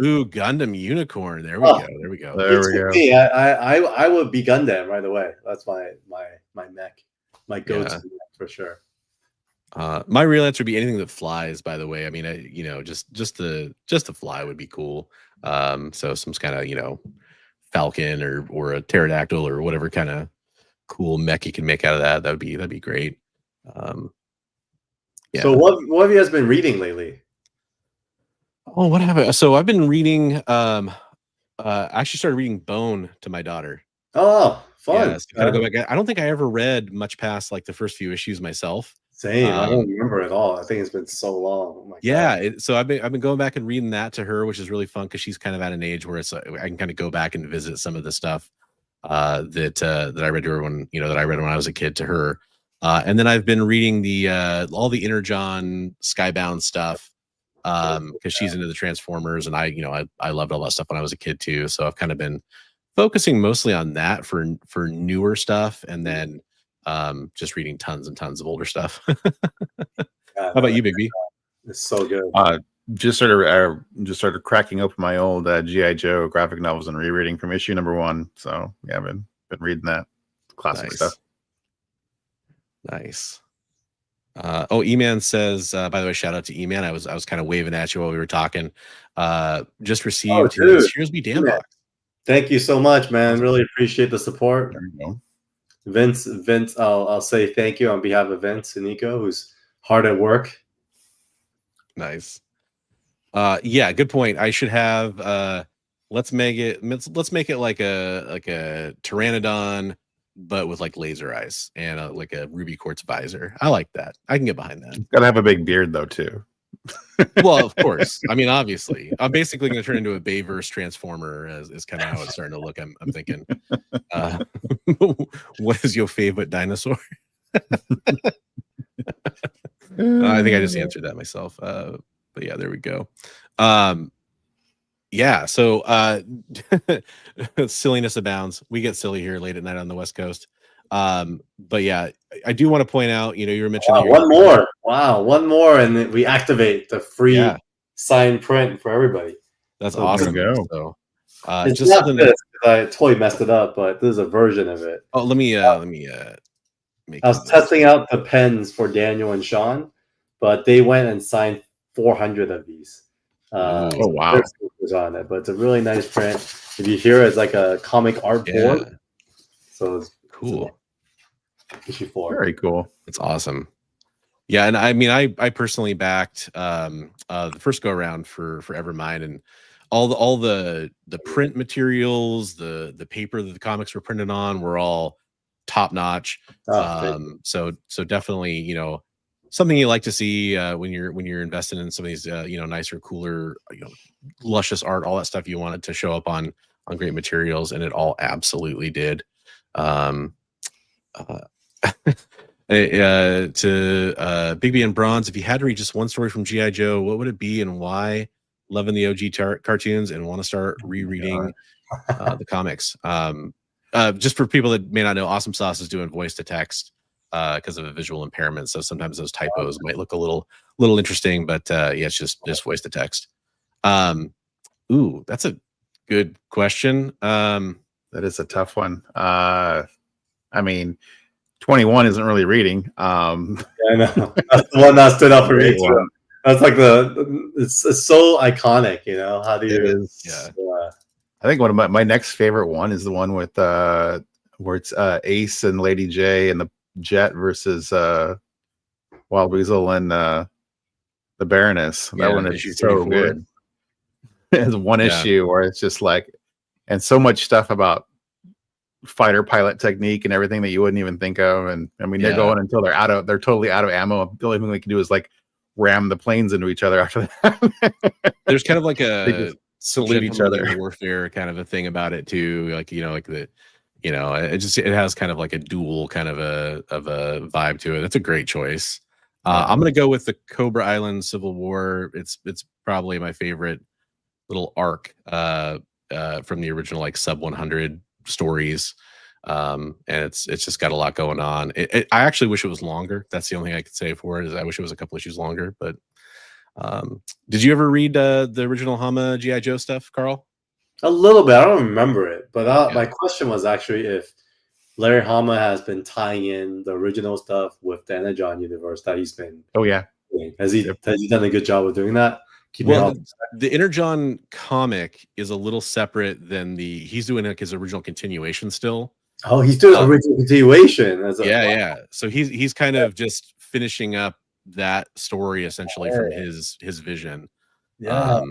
Ooh, Gundam Unicorn. There we Oh, go. There we go. There we go. Me, I would be Gundam right away. That's my mech, my go-to Yeah. mech for sure. My real answer would be anything that flies. By the way, I mean, just the fly would be cool. So some kind of falcon or a pterodactyl or whatever kind of cool mech you can make out of that. That'd be great. Yeah. So what have you guys been reading lately? Oh, what have I? So I've been reading. I actually started reading Bone to my daughter. Oh, fun. Yeah, so kind of go back. I don't think I ever read much past like the first few issues myself. Same. I don't remember at all. I think it's been so long. Oh my God. So I've been going back and reading that to her, which is really fun because she's kind of at an age where it's I can kind of go back and visit some of the stuff that I read to her that I read when I was a kid to her. And then I've been reading the all the Energon Skybound stuff because she's into the Transformers, and I loved all that stuff when I was a kid too. So I've kind of been focusing mostly on that for newer stuff, and then just reading tons and tons of older stuff. How about you, Big B? It's so good. Just started cracking open my old GI Joe graphic novels and rereading from issue #1. So yeah, I've been reading that classic stuff. Nice. E-Man says, by the way, shout out to E-Man. I was kind of waving at you while we were talking. Just received his Here's Me Damn box. Thank you so much, man. Really appreciate the support. There you go. Vince, I'll say thank you on behalf of Vince and Nico, who's hard at work. Nice. Yeah, good point. I should have let's make it like a pteranodon, but with like laser eyes and like a ruby quartz visor. I like that. I can get behind that. Gotta have a big beard though too. Well, of course. I mean, obviously, I'm basically going to turn into a Bayverse Transformer. Is kind of how it's starting to look. I'm thinking. What is your favorite dinosaur? I think I just answered that myself. But yeah, there we go. Yeah. So silliness abounds. We get silly here late at night on the West Coast. But yeah, I do want to point out, you were mentioning one more. Wow, one more, and then we activate the free signed print for everybody. That's awesome. So it's just not this, I totally messed it up, but this is a version of it. Oh, let me make I was testing out the pens for Daniel and Sean, but they went and signed 400 of these. Oh wow. On it, but it's a really nice print. If you hear it's like a comic art board. So it's cool. Issue 4. Very cool. It's awesome. Yeah, and I mean, I personally backed the first go around for Evermind, and all the print materials, the paper that the comics were printed on were all top notch. So definitely, something you like to see when you're investing in some of these nicer, cooler, luscious art, all that stuff you want it to show up on great materials, and it all absolutely did. To Big B and Bronze, if you had to read just one story from G.I. Joe, what would it be and why? Loving the OG cartoons and want to start rereading the comics. Just for people that may not know, Awesome Sauce is doing voice to text because of a visual impairment, so sometimes those typos might look a little interesting, but yeah, it's just voice to text. Ooh, that's a good question. That is a tough one. I mean, 21 isn't really reading. Yeah, I know. That's the one that stood out for me too. That's like it's so iconic, How do you? It is. Yeah. I think one of my next favorite one is the one with where it's Ace and Lady J and the Jet versus Wild Weasel and the Baroness. That one is so good. It's one issue where it's just like, and so much stuff about fighter pilot technique and everything that you wouldn't even think of. And I mean, they're going until they're totally out of ammo. The only thing they can do is like ram the planes into each other after that. There's kind of like a salute each other warfare kind of a thing about it too. Like, it has kind of like a dual kind of a vibe to it. That's a great choice. I'm going to go with the Cobra Island Civil War. It's probably my favorite little arc from the original like sub 100 stories. and it's just got a lot going on. I actually wish it was longer. That's the only thing I could say for it. Is I wish it was a couple issues longer. But did you ever read the original Hama GI Joe stuff, Carl? A little bit. I don't remember it, but Yeah. my question was actually if Larry Hama has been tying in the original stuff with the Energon universe that he's been. Oh yeah. doing. Has he done a good job of doing that? Well, the Energon comic is a little separate than he's doing like his original continuation still. Oh, he's doing original continuation. Yeah. So he's kind of just finishing up that story essentially from his vision. Yeah.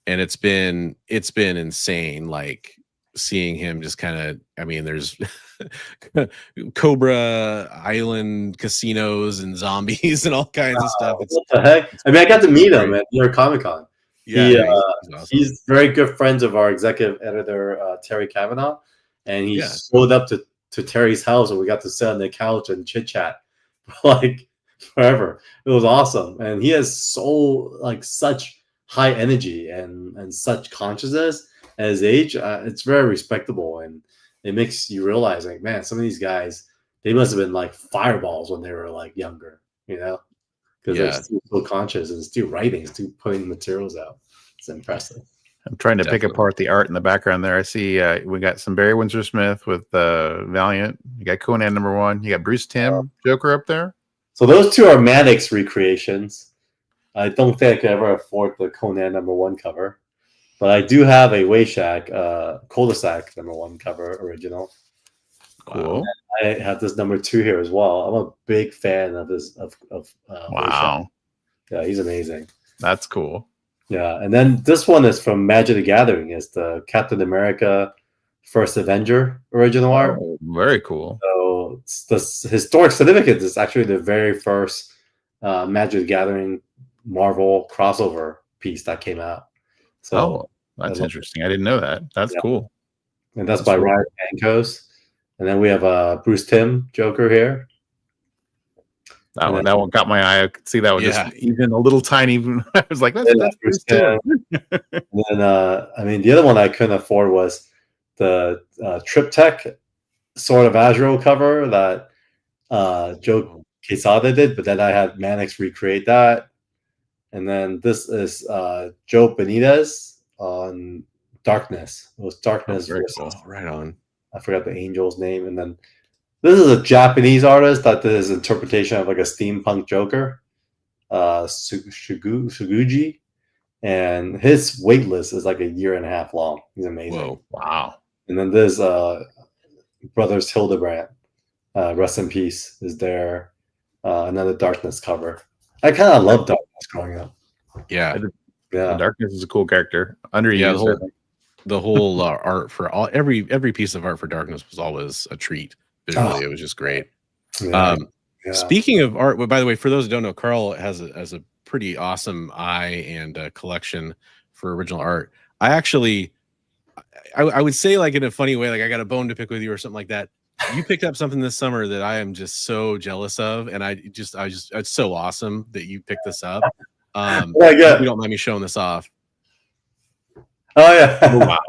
And it's been insane, like seeing him just kind of, I mean, there's Cobra Island casinos and zombies and all kinds of stuff. What the heck? I mean, I got to meet him at New York Comic Con. Yeah, he's awesome. He's very good friends of our executive editor, Terry Kavanaugh. And he showed up to Terry's house and we got to sit on the couch and chit chat like forever. It was awesome. And he has such high energy and such consciousness at his age. It's very respectable, and it makes you realize, like, man, some of these guys, they must have been like fireballs when they were like younger, because they're still so conscious and still writing, still putting materials out. It's impressive. I'm trying to pick apart the art in the background there. I see we got some Barry Windsor Smith with Valiant. You got Conan #1. You got Bruce Timm Joker up there. So those two are Maddox recreations. I don't think I could ever afford the Conan #1 cover, but I do have a Wayshack Cul-de-sac #1 cover original. Cool. I have this #2 here as well. I'm a big fan of this. Wow. Wayshack. Yeah, he's amazing. That's cool. Yeah, and then this one is from Magic the Gathering. It's the Captain America First Avenger original art. Oh, very cool. So the historic significance is actually the very first Magic the Gathering Marvel crossover piece that came out. So that's interesting. I didn't know that. That's cool. And that's by Ryan Pankos. And then we have Bruce Timm Joker here. That one got my eye. I could see that one just even a little tiny. I was like, that's Bruce Timm. And then I mean, the other one I couldn't afford was the Triptych Sword of Azrael cover that Joe Quesada did, but then I had Mannix recreate that. And then this is Joe Benitez on Darkness. It was Darkness. Cool. Right on. I forgot the angel's name. And then this is a Japanese artist that did his interpretation of like a steampunk Joker, Suguji. And his wait list is like 1.5 years long. He's amazing. Whoa. Wow. And then there's Brothers Hildebrand. Rest in Peace is there. Another Darkness cover. I kind of loved Darkness growing up. Yeah. Darkness is a cool character. Underused. The whole art for every piece of art for Darkness was always a treat. Visually, it was just great. Speaking of art, by the way, for those who don't know, Carl has a pretty awesome eye and collection for original art. I would say, like, in a funny way, like I got a bone to pick with you or something like that. You picked up something this summer that I am just so jealous of, and I just it's so awesome that you picked this up. You don't mind me showing this off. Oh yeah! Oh, wow!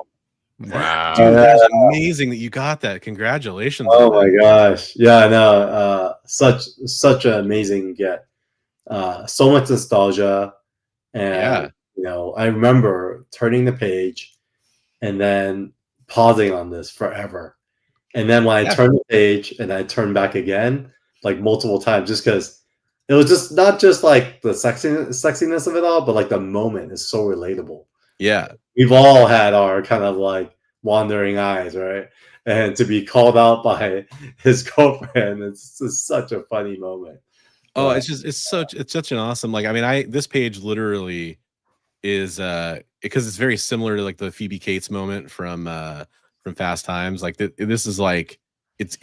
Wow! Dude, that's amazing that you got that. Congratulations! Oh my gosh! Yeah, I know. Such an amazing get. So much nostalgia, and I remember turning the page and then pausing on this forever. And then when I turned the page and I turned back again, like multiple times, just because it was just not just like the sexiness of it all, but like the moment is so relatable. Yeah. We've all had our kind of like wandering eyes, right? And to be called out by his girlfriend, it's just such a funny moment. Oh, it's such an awesome, like, I mean, this page literally is because it's very similar to like the Phoebe Cates moment from Fast Times. Like this is like it's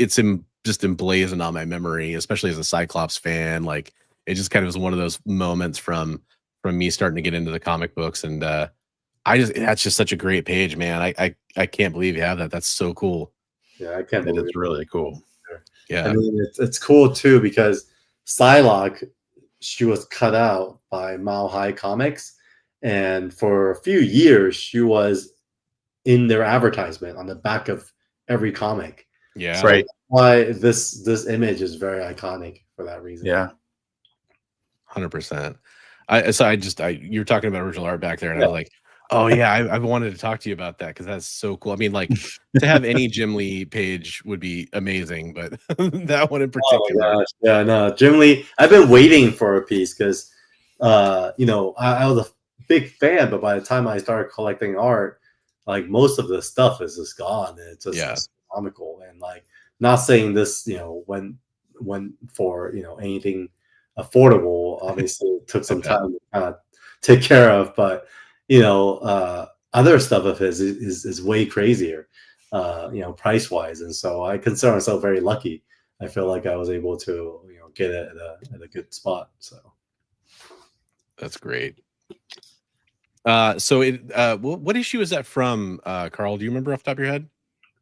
just emblazoned on my memory, especially as a Cyclops fan. Like it just kind of was one of those moments from me starting to get into the comic books, and that's just such a great page, man. I can't believe you have that. That's so cool. Yeah, I can't believe it's really cool. Yeah, I mean it's cool too because Psylocke, she was cut out by Mile High Comics, and for a few years she was in their advertisement on the back of every comic. Yeah. So Right. that's why this image is very iconic for that reason. Yeah. 100%. You're talking about original art back there, and I Yeah. was like, oh yeah, I've wanted to talk to you about that because that's so cool. I mean, like to have any Jim Lee page would be amazing, but that one in Oh my particular. gosh. Yeah, no, Jim Lee. I've been waiting for a piece because, I was a big fan, but by the time I started collecting art, like most of the stuff is just gone, and it's just Yeah. astronomical. And like, not saying this, when for anything affordable. Obviously, it took some bet. time to kind of take care of, but other stuff of his is way crazier, price wise. And so I consider myself very lucky. I feel like I was able to, get it at a good spot. So That's great. What issue is that from, Carl? Do you remember off the top of your head?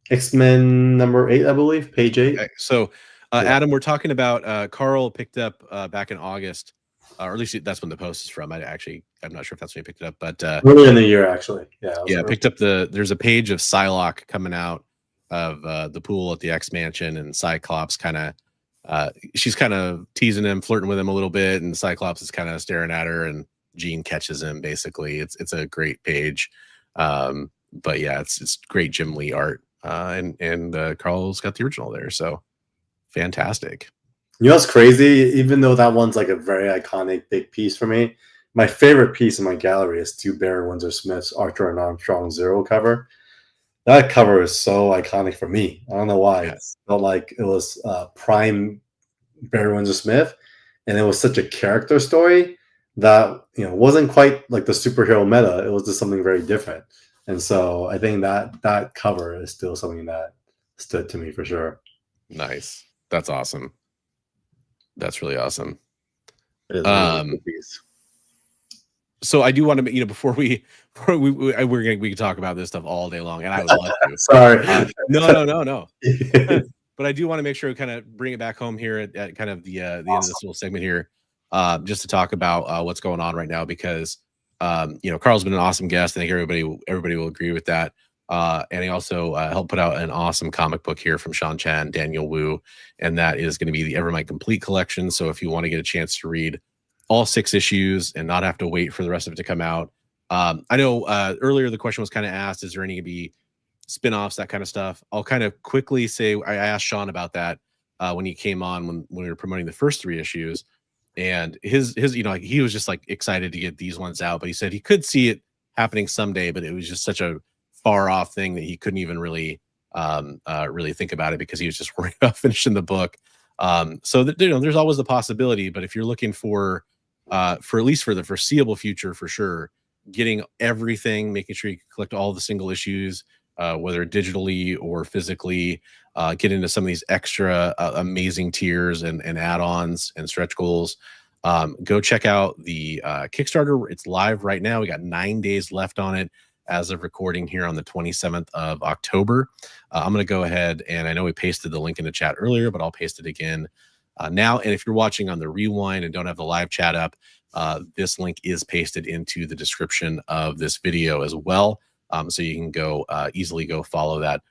X-Men number 8, I believe, page 8. Okay, so Yeah. Adam, we're talking about Carl picked up back in August, or at least that's when the post is from. I'm not sure if that's when he picked it up, but Earlier in the year, actually. Yeah. it was early. picked up there's a page of Psylocke coming out of the pool at the X Mansion, and Cyclops she's kind of teasing him, flirting with him a little bit, and Cyclops is kind of staring at her, and Jean catches him. Basically, it's a great page. But yeah, it's great Jim Lee art, and Carl's got the original there, so fantastic. You know what's crazy? Even though that one's like a very iconic big piece for me, my favorite piece in my gallery is to Barry Windsor Smith's Arthur and Armstrong Zero cover. That cover is so iconic for me. I don't know why. Yeah. It felt like it was prime Barry Windsor Smith, and it was such a character story that wasn't quite like the superhero meta. It was just something very different. And so I think that cover is still something that stood to me for sure. Nice. That's awesome. That's really awesome. It is a really good piece. So I do want to, before we can talk about this stuff all day long, and I would love to. Sorry. No. But I do want to make sure we kind of bring it back home here at kind of the end of this little segment here, just to talk about what's going on right now, because Carl's been an awesome guest. I think everybody will agree with that. And he also helped put out an awesome comic book here from Sean Chan, Daniel Wu, and that is going to be the Evermind Complete Collection. So if you want to get a chance to read all 6 issues and not have to wait for the rest of it to come out. I know earlier the question was kind of asked, is there any going to be spin-offs, that kind of stuff? I'll kind of quickly say I asked Sean about that when he came on when we were promoting the first 3 issues, and his he was just like excited to get these ones out, but he said he could see it happening someday, but it was just such a far off thing that he couldn't even really think about it because he was just worried about finishing the book. So that there's always the possibility, but if you're looking for at least for the foreseeable future, for sure, getting everything, making sure you collect all the single issues, whether digitally or physically, get into some of these extra amazing tiers and add-ons and stretch goals. Go check out the Kickstarter. It's live right now. We got 9 days left on it as of recording here on the 27th of October. I'm going to go ahead, and I know we pasted the link in the chat earlier, but I'll paste it again now. And if you're watching on the rewind and don't have the live chat up, this link is pasted into the description of this video as well. So you can go easily go follow that,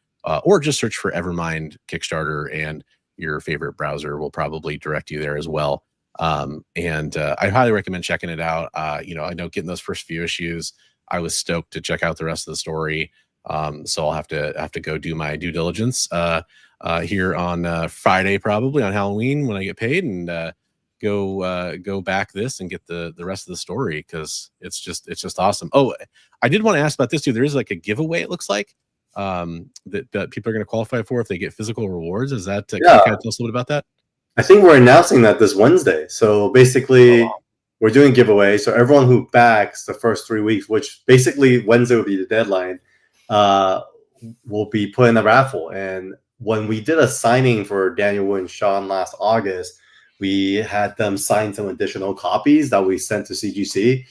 or just search for Evermind Kickstarter, and your favorite browser will probably direct you there as well. And I highly recommend checking it out. I know getting those first few issues, I was stoked to check out the rest of the story. So I'll have to go do my due diligence here on Friday, probably on Halloween when I get paid, and go back this and get the rest of the story, because it's just awesome. Oh, I did want to ask about this too. There is like a giveaway, it looks like, that people are going to qualify for if they get physical rewards. Is that can you kind of tell us a little bit about that? I think we're announcing that this Wednesday. So basically, we're doing giveaway. So everyone who backs the first 3 weeks, which basically Wednesday will be the deadline, will be put in a raffle. And when we did a signing for Daniel Wu and Sean last August, we had them sign some additional copies that we sent to CGC.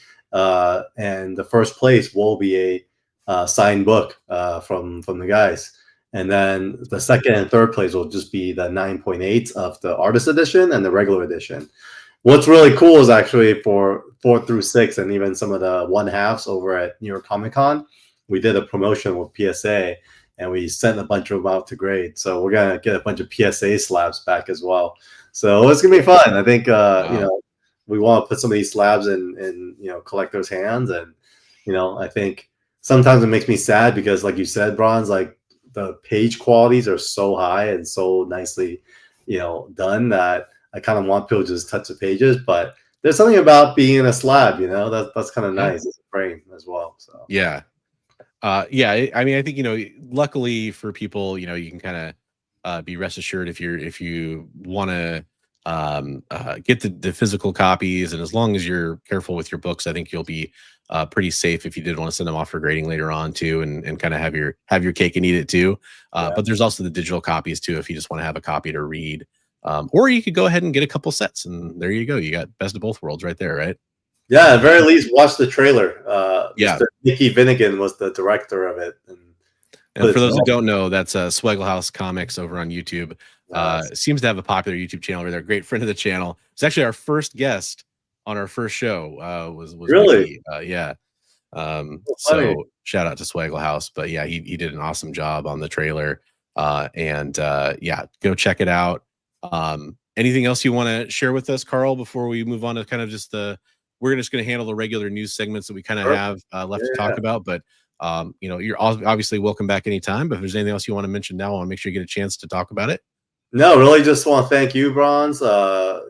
And the first place will be a signed book from the guys. And then the second and third place will just be the 9.8 of the artist edition and the regular edition. What's really cool is actually for 4 through 6 and even some of the 1/2s over at New York Comic Con, we did a promotion with PSA, and we sent a bunch of them out to grade. So we're gonna get a bunch of PSA slabs back as well. So it's gonna be fun. I think we want to put some of these slabs in collectors' hands, and I think sometimes it makes me sad because, like you said, Bronze, like the page qualities are so high and so nicely done that I kind of want people to just touch the pages. But there's something about being in a slab, that's kind of nice as a frame as well. So yeah. I mean, I think luckily for people, you can kind of be rest assured if you want to get the physical copies, and as long as you're careful with your books, I think you'll be pretty safe if you did want to send them off for grading later on too, and kind of have your cake and eat it too. But there's also the digital copies too if you just want to have a copy to read, or you could go ahead and get a couple sets, and there you go. You got best of both worlds right there, right? Yeah, at very least, watch the trailer. Yeah, Mickey Finnegan was the director of it. And for those that don't know, that's Swaggle House Comics over on YouTube. Nice. Seems to have a popular YouTube channel over there. Great friend of the channel. It's actually our first guest on our first show. Was Really? Mickey. Yeah. So shout out to Swaggle House. But yeah, he did an awesome job on the trailer. Yeah, go check it out. Anything else you want to share with us, Carl, before we move on to kind of just we're just going to handle the regular news segments that we kind of have left to talk about, but you're obviously welcome back anytime. But if there's anything else you want to mention now, I want to make sure you get a chance to talk about it. No, really just want to thank you, Bronze.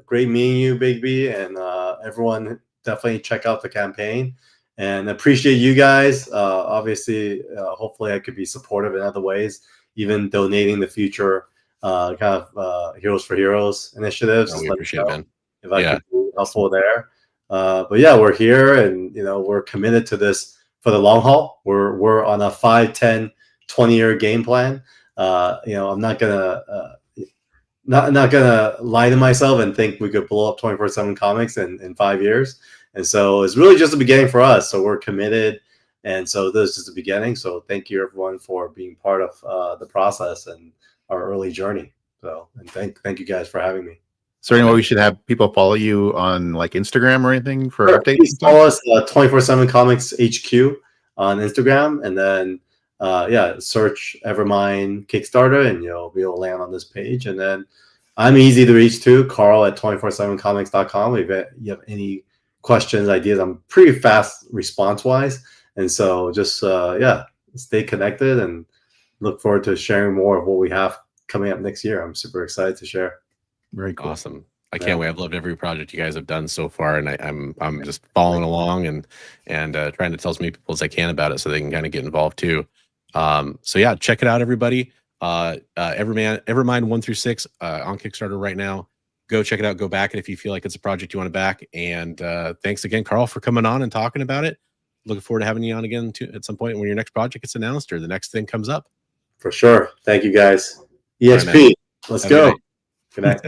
Great meeting you, Big B, and everyone. Definitely check out the campaign, and appreciate you guys. Obviously, hopefully I could be supportive in other ways, even donating the future kind of Heroes for Heroes initiatives. We appreciate it, man. If I could be helpful there. But yeah, we're here, and we're committed to this for the long haul. We're on a 5, 10, 20-year game plan. I'm not gonna not gonna lie to myself and think we could blow up 24/7 Comics in 5 years. And so it's really just the beginning for us. So we're committed, and so this is just the beginning. So thank you everyone for being part of the process and our early journey. So and thank you guys for having me. So anyway, we should have people follow you on like Instagram or anything for updates? Please follow us 24/7 Comics HQ on Instagram, and then search Evermind Kickstarter, and you'll be able to land on this page. And then I'm easy to reach too, Carl at 247comics.com. If you have any questions, ideas, I'm pretty fast response wise, and so just stay connected and look forward to sharing more of what we have coming up next year. I'm super excited to share. Very cool. Awesome. I can't wait. I've loved every project you guys have done so far, and I'm just following along and trying to tell as many people as I can about it so they can kind of get involved too. So yeah, check it out, everybody. Evermind 1 through 6 on Kickstarter right now. Go check it out. Go back, and if you feel like it's a project you want to back. And thanks again, Carl, for coming on and talking about it. Looking forward to having you on again at some point when your next project gets announced or the next thing comes up. For sure. Thank you, guys. EXP. Right, let's go. Good night.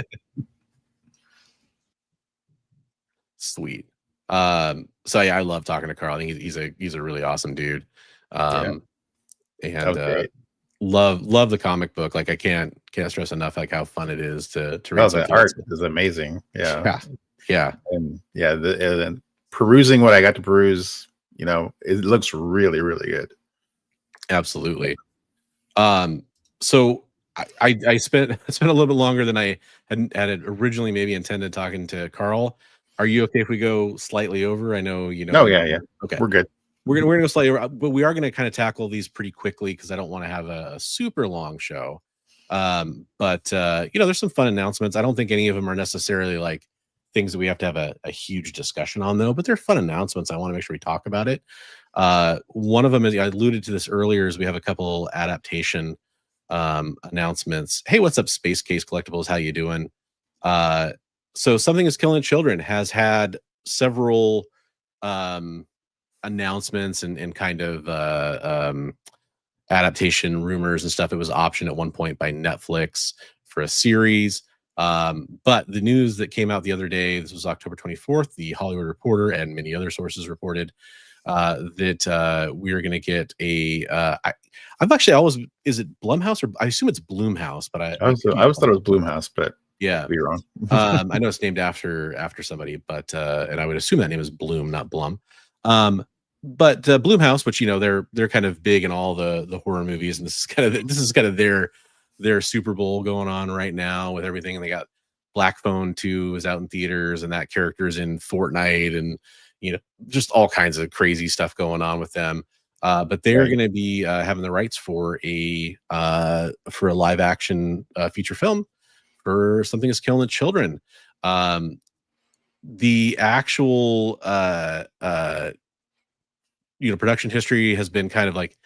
Sweet. So yeah, I love talking to Carl. I think he's a really awesome dude. And love the comic book. Like I can't stress enough like how fun it is to read. The art is amazing. Yeah. And and perusing what I got to peruse, it looks really, really good. Absolutely. So I spent a little bit longer than I had originally maybe intended talking to Carl. Are you okay if we go slightly over? I know No, yeah. Okay, we're good. We're gonna go slightly over, but we are gonna kind of tackle these pretty quickly because I don't want to have a super long show. But there's some fun announcements. I don't think any of them are necessarily like things that we have to have a huge discussion on, though. But they're fun announcements. I want to make sure we talk about it. One of them is, I alluded to this earlier, is we have a couple adaptation announcements. Hey, what's up, Space Case Collectibles? How you doing? So Something is Killing Children has had several announcements and kind of adaptation rumors and stuff. It was optioned at one point by Netflix for a series. But the news that came out the other day, this was October 24th, the Hollywood Reporter and many other sources reported that we are going to get I've actually always, is it Blumhouse, or I assume it's Bloomhouse, but I always thought it was Bloomhouse, but yeah, be wrong. I know it's named after somebody, but and I would assume that name is Bloom, not Blum. but Blumhouse, which they're kind of big in all the horror movies, and this is kind of their Super Bowl going on right now with everything. And they got Black Phone 2 is out in theaters, and that character's in Fortnite, and just all kinds of crazy stuff going on with them. But they're Right. going to be having the rights for a live action feature film for something that's killing the children. The actual production history has been kind of like,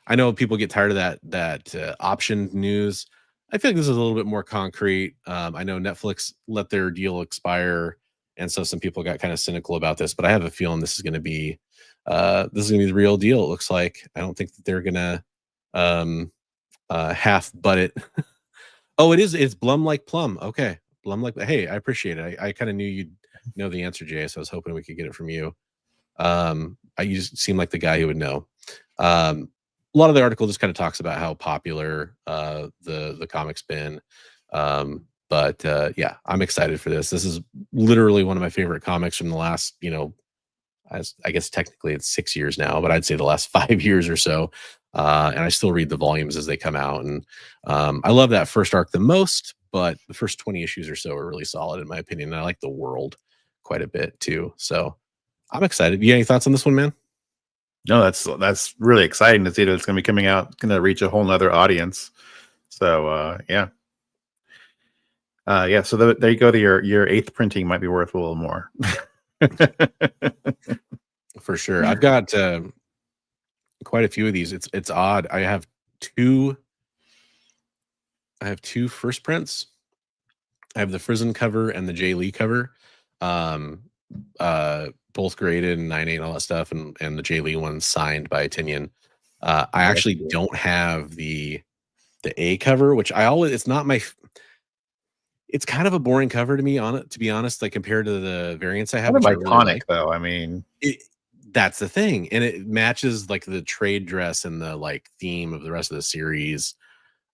I know people get tired of that optioned news. I feel like this is a little bit more concrete. I know Netflix let their deal expire, and so some people got kind of cynical about this, but I have a feeling this is going to be the real deal. It looks like. I don't think that they're gonna half butt it. Oh, it's Blum like plum. Okay, Blum like. Hey, I appreciate it. I kind of knew you'd know the answer, Jay, so I was hoping we could get it from you. You just seem like the guy who would know. A lot of the article just kind of talks about how popular the comic's been. But yeah, I'm excited for this. This is literally one of my favorite comics from the last, I guess technically it's 6 years now, but I'd say the last 5 years or so. And I still read the volumes as they come out. And I love that first arc the most, but the first 20 issues or so are really solid in my opinion. And I like the world quite a bit too. So I'm excited. You got any thoughts on this one, man? No, that's really exciting to see that it's going to be coming out, going to reach a whole nother audience. So yeah. Yeah, so there you go. Your 8th printing might be worth a little more. For sure. I've got quite a few of these. It's odd. I have two first prints. I have the Frizen cover and the Jay Lee cover. Both graded and 9.8 and all that stuff, and the Jay Lee one signed by Tinian. I actually don't have the A cover, which it's not my it's kind of a boring cover to me, to be honest, like compared to the variants I have, Kind of which I really iconic like. though. I mean, that's the thing, and it matches like the trade dress and the like theme of the rest of the series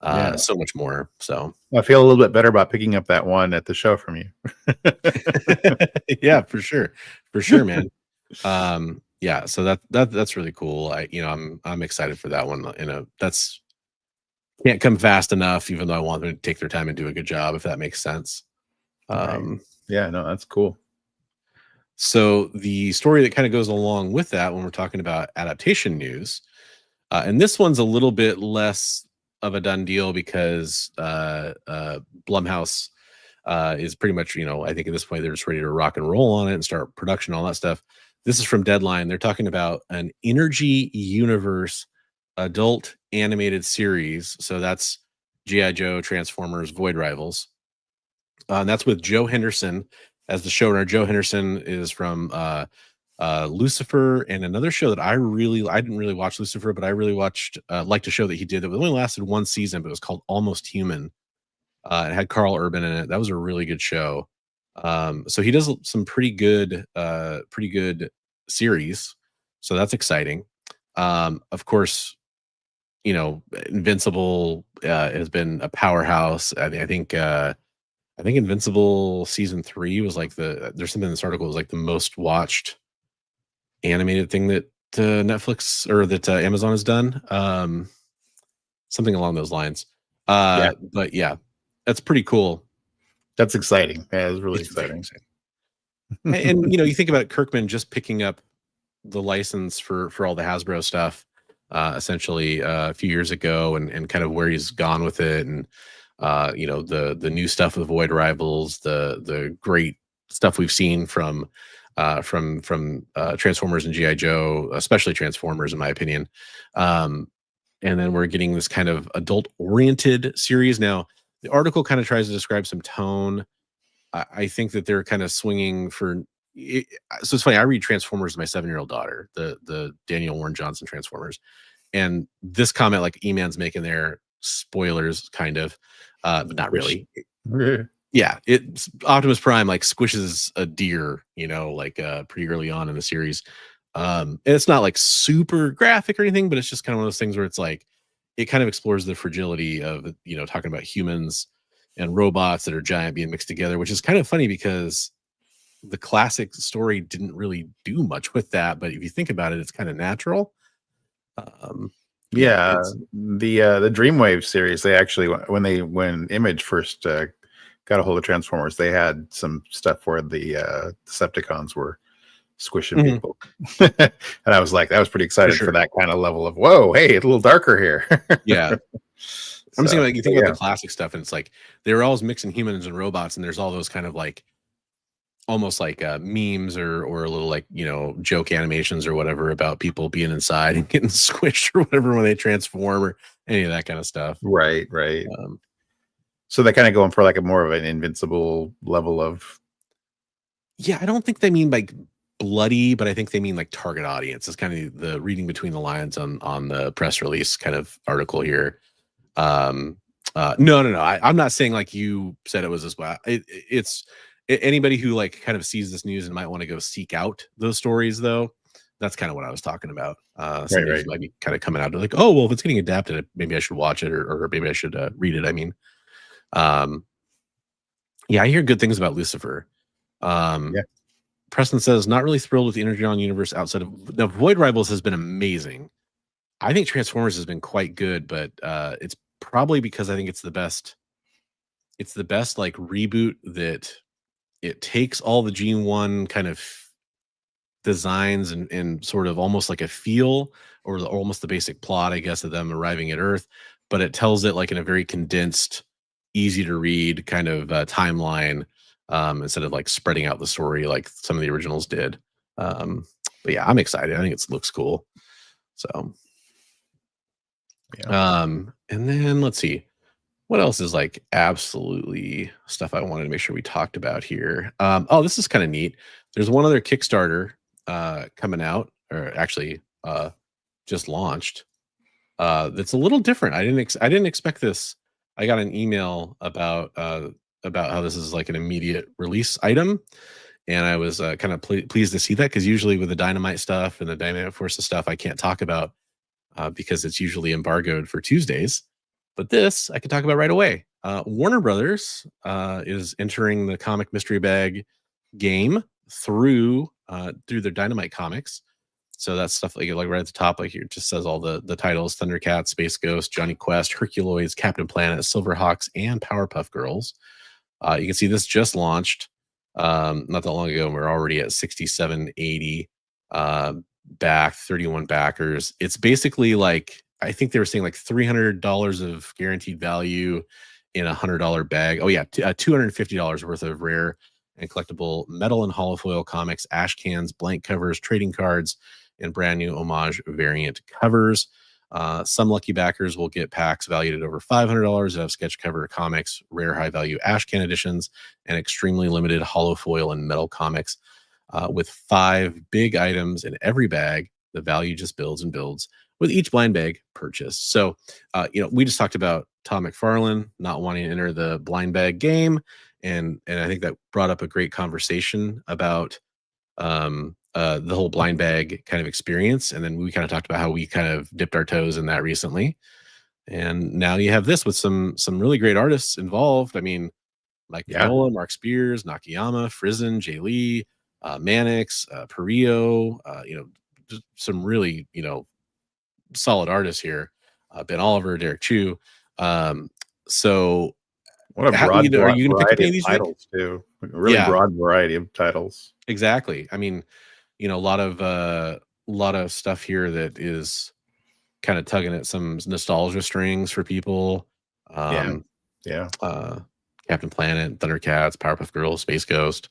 so much more. So I feel a little bit better about picking up that one at the show from you. Yeah, for sure, man. Yeah, so that's really cool. I'm excited for that one. That's can't come fast enough, even though I want them to take their time and do a good job, if that makes sense. Right. Yeah, no, that's cool. So the story that kind of goes along with that when we're talking about adaptation news, and this one's a little bit less of a done deal because Blumhouse is pretty much, I think at this point they're just ready to rock and roll on it and start production, all that stuff. This is from Deadline. They're talking about an Energy Universe adult animated series. So that's G.I. Joe, Transformers, Void Rivals. And that's with Joe Henderson as the showrunner. Joe Henderson is from Lucifer and another show that I didn't really watch Lucifer, but I really liked a show that he did that only lasted one season, but it was called Almost Human. It had Carl Urban in it. That was a really good show. So he does some pretty good series. So that's exciting. Of course, Invincible has been a powerhouse. I think Invincible season 3 was like there's something in this article was like the most watched animated thing that Netflix or that Amazon has done. Something along those lines. But yeah, that's pretty cool. That's exciting. Yeah, it's really exciting. And you think about Kirkman just picking up the license for all the Hasbro stuff essentially a few years ago, and kind of where he's gone with it, and the new stuff with Void Rivals, the great stuff we've seen from Transformers and GI Joe, especially Transformers in my opinion. And then we're getting this kind of adult oriented series. Now the article kind of tries to describe some tone. I think that they're kind of swinging for it. So it's funny, I read Transformers with my 7-year-old daughter, the Daniel Warren Johnson Transformers, and this comment like E-Man's making there, spoilers kind of, but not really. Yeah, it's Optimus Prime like squishes a deer, like pretty early on in the series. And it's not like super graphic or anything, but it's just kind of one of those things where it's like it kind of explores the fragility of talking about humans and robots that are giant being mixed together, which is kind of funny because the classic story didn't really do much with that, but if you think about it, it's kind of natural. Yeah, it's the Dreamwave series, they actually when Image first got a hold of Transformers, they had some stuff where the Decepticons were squishing Mhm. people, and I was like, that was pretty excited for sure. that kind of level of whoa, hey, it's a little darker here. Yeah. I'm saying, like, you So, think about yeah, the classic stuff, and it's like they were always mixing humans and robots, and there's all those kind of like almost like memes or a little like, joke animations or whatever about people being inside and getting squished or whatever when they transform or any of that kind of stuff. right. Um, So they're kind of going for like a more of an invincible level of. yeah, I don't think they mean like bloody, but I think they mean like target audience. It's kind of the reading between the lines on the press release kind of article here. No. I'm not saying like you said it was as well. It's anybody who like kind of sees this news and might want to go seek out those stories though. That's kind of what I was talking about. Somebody Right. just might be kind of coming out to like, oh well, if it's getting adapted, maybe I should watch it or maybe I should read it. I mean, um, yeah, I hear good things about Lucifer. Yeah. Preston says not really thrilled with the Energon universe outside of the Void Rivals has been amazing. I think Transformers has been quite good, but it's probably because I think it's the best. It's the best like reboot that it takes all the Gene 1 kind of designs and sort of almost like a feel or almost the basic plot, I guess, of them arriving at Earth, but it tells it like in a very condensed, easy to read kind of timeline instead of like spreading out the story like some of the originals did. But yeah, I'm excited. I think it looks cool. So, Yeah. and then let's see. What else is like absolutely stuff I wanted to make sure we talked about here? Oh, this is kind of neat. There's one other Kickstarter coming out, or actually just launched. That's a little different. I didn't expect this. I got an email about how this is like an immediate release item, and I was kind of pleased to see that because usually with the Dynamite stuff and the Dynamic Forces stuff, I can't talk about because it's usually embargoed for Tuesdays. But this I can talk about right away. Warner Brothers is entering the comic mystery bag game through their Dynamite comics. So that's stuff like right at the top, like here it just says all the titles: Thundercats, Space Ghost, Johnny Quest, Herculoids, Captain Planet, Silverhawks, and Powerpuff Girls. You can see this just launched not that long ago, and we're already at 6780 back 31 backers. It's basically like I think they were saying like $300 of guaranteed value in $100 bag. Oh yeah, $250 worth of rare and collectible metal and holofoil comics, ash cans, blank covers, trading cards, and brand new homage variant covers. Some lucky backers will get packs valued at over $500 that have sketch cover comics, rare high value ash can editions, and extremely limited holofoil and metal comics. With 5 big items in every bag, the value just builds and builds with each blind bag purchased. So, we just talked about Todd McFarlane not wanting to enter the blind bag game, and I think that brought up a great conversation about the whole blind bag kind of experience. And then we kind of talked about how we kind of dipped our toes in that recently. And now you have this with some really great artists involved. I mean, Mike Yeah. Mignola, Mark Spears, Nakayama, Frizen, Jay Lee, Mannix, Perillo, just some really, solid artists here. Ben Oliver, Derek Chu. So What a are you going to pick up variety any of of these, Jake? titles too. Like a really Yeah, broad variety of titles. exactly. I mean, a lot of stuff here that is kind of tugging at some nostalgia strings for people. Yeah. Um, Yeah. Captain Planet, Thundercats, Powerpuff Girls, Space Ghost.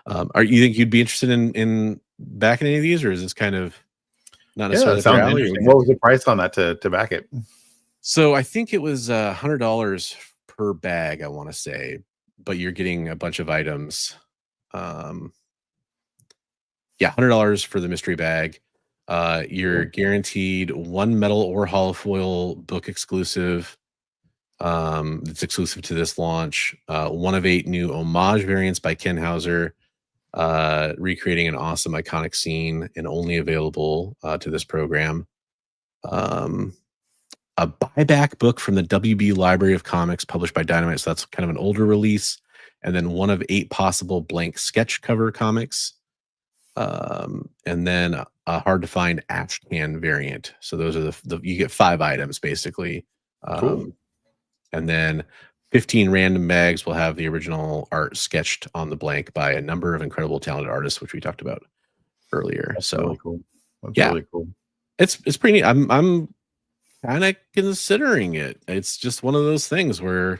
Are you think you'd be interested in backing any of these, or is this kind of not Yeah, necessarily that up your sounds alley? Or what do interesting. you What think? was the price on that to back it? So I think it was $100 per bag, I want to say, but you're getting a bunch of items. Um, yeah, $100 for the mystery bag. You're guaranteed one metal or holofoil book exclusive. It's exclusive to this launch. 1 of 8 new homage variants by Ken Hauser, recreating an awesome iconic scene and only available to this program. A buyback book from the WB Library of Comics published by Dynamite. So that's kind of an older release. and then one of 8 possible blank sketch cover comics, and then a hard to find ash can variant. So those are the you get 5 items basically. Cool. And then 15 random bags will have the original art sketched on the blank by a number of incredible talented artists, which we talked about earlier. That's so really cool. That's yeah. really cool. It's pretty neat. I'm kind of considering it. It's just one of those things where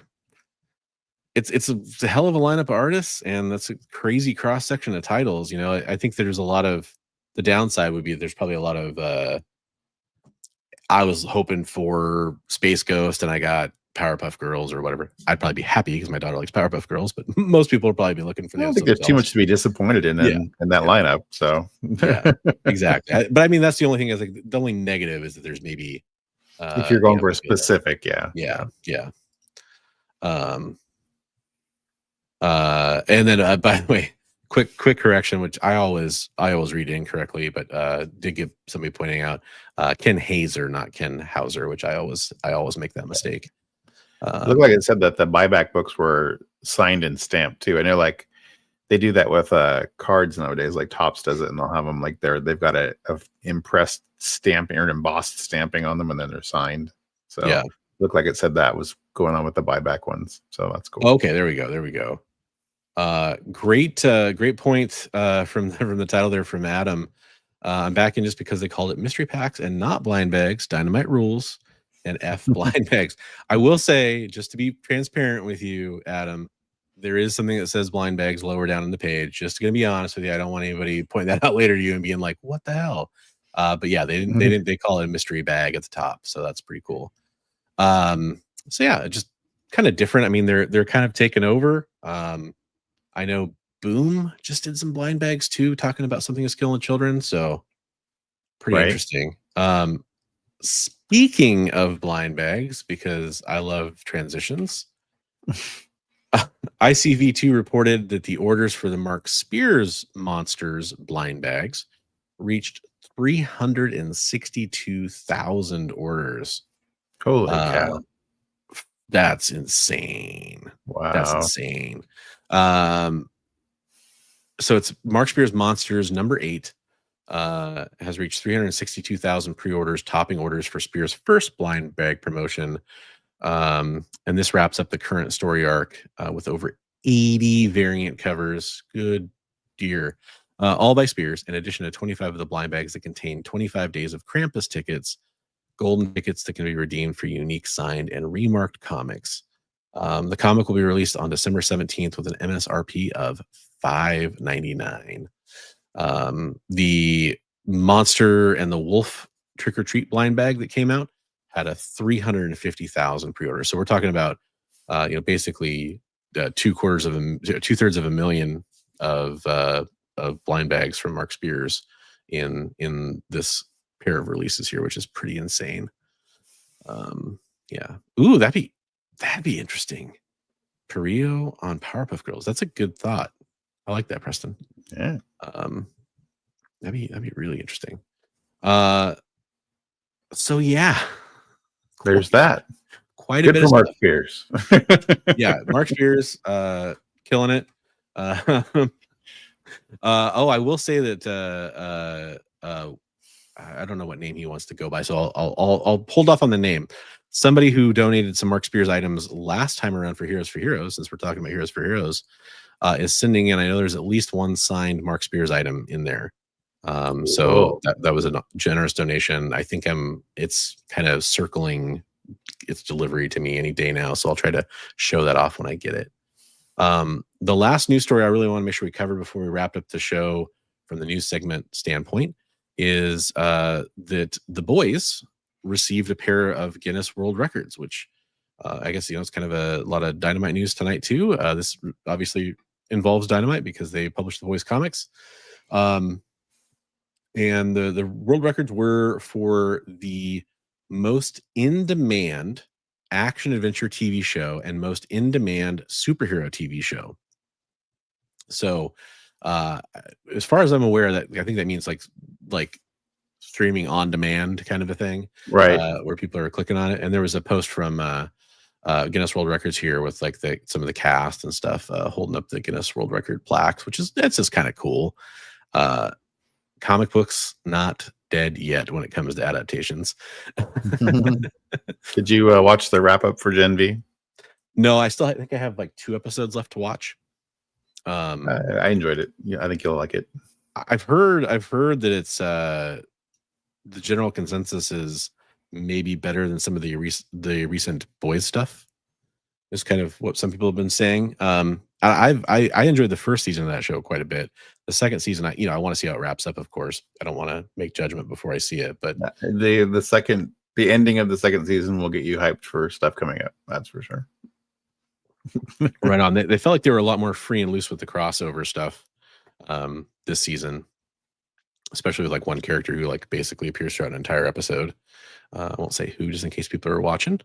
it's a hell of a lineup of artists, and that's a crazy cross section of titles. You know, I think there's a lot of the downside would be there's probably a lot of I was hoping for Space Ghost and I got Powerpuff Girls or whatever. I'd probably be happy because my daughter likes Powerpuff Girls, but most people will probably be looking for I the don't think there's too much to be disappointed in that lineup. So yeah, exactly. But I mean, that's the only thing is like the only negative is that there's maybe if you're going for a specific, yeah. And then by the way, quick correction, which I always read incorrectly, but did get somebody pointing out Ken Hazer, not Ken Hauser, which I always make that mistake. It looked like it said that the buyback books were signed and stamped too. I know like they do that with cards nowadays, like Topps does it, and they'll have them like they've got a impressed stamping or embossed stamping on them, and then they're signed. So yeah, looked like it said that was going on with the buyback ones. So that's cool. Okay, there we go. Great point from the title there from Adam. I'm back in just because they called it mystery packs and not blind bags. Dynamite rules and F blind bags. I will say, just to be transparent with you, Adam, there is something that says blind bags lower down in the page. Just going to be honest with you, I don't want anybody pointing that out later to you and being like, "What the hell?" But yeah, they call it a mystery bag at the top, so that's pretty cool. So yeah, just kind of different. I mean, they're kind of taken over. I know Boom just did some blind bags too, talking about something of skill in children. So pretty interesting. Speaking of blind bags, because I love transitions, ICV2 reported that the orders for the Mark Spears Monsters blind bags reached 362,000 orders. Holy cow. That's insane. Wow. That's insane. So it's Mark Spears Monsters number 8 has reached 362,000 pre-orders, topping orders for Spears' first blind bag promotion. And this wraps up the current story arc with over 80 variant covers. Good dear. All by Spears, in addition to 25 of the blind bags that contain 25 days of Krampus tickets, golden tickets that can be redeemed for unique signed and remarked comics. The comic will be released on December 17th with an MSRP of $5.99. The Monster and the Wolf Trick or Treat blind bag that came out had a 350,000 pre-orders. So we're talking about, basically 2/3 of a million of blind bags from Mark Spears in this pair of releases here, which is pretty insane. Yeah. Ooh, that'd be interesting. Perio on Powerpuff Girls. That's a good thought. I like that, Preston. Yeah. That'd be really interesting. So yeah. There's that. Quite a bit for of Mark stuff. Spears. Yeah, Mark Spears killing it. I will say that I don't know what name he wants to go by, so I'll hold off on the name. Somebody who donated some Mark Spears items last time around for Heroes for Heroes, since we're talking about Heroes for Heroes, is sending in. I know there's at least one signed Mark Spears item in there. So that was a generous donation. I think it's kind of circling its delivery to me any day now, so I'll try to show that off when I get it. The last news story I really want to make sure we cover before we wrap up the show from the news segment standpoint is that the boys received a pair of Guinness World Records, which I guess it's kind of a lot of Dynamite news tonight too. This obviously involves Dynamite because they published the boys comics. And the world records were for the most in-demand action adventure TV show and most in-demand superhero TV show. So as far as I'm aware, that I think that means like streaming on demand kind of a thing, right? Where people are clicking on it. And there was a post from Guinness World Records here with like some of the cast and stuff holding up the Guinness World Record plaques, that's just kind of cool. Comic books not dead yet when it comes to adaptations. Did you watch the wrap up for Gen V? No, I think I have like 2 episodes left to watch. I enjoyed it. Yeah, I think you'll like it. I've heard that it's the general consensus is maybe better than some of the recent Boys stuff. Is kind of what some people have been saying. I enjoyed the first season of that show quite a bit. The second season, I want to see how it wraps up. Of course, I don't want to make judgment before I see it. But the ending of the second season will get you hyped for stuff coming up. That's for sure. Right on. They felt like they were a lot more free and loose with the crossover stuff this season, especially with like one character who like basically appears throughout an entire episode. I won't say who, just in case people are watching.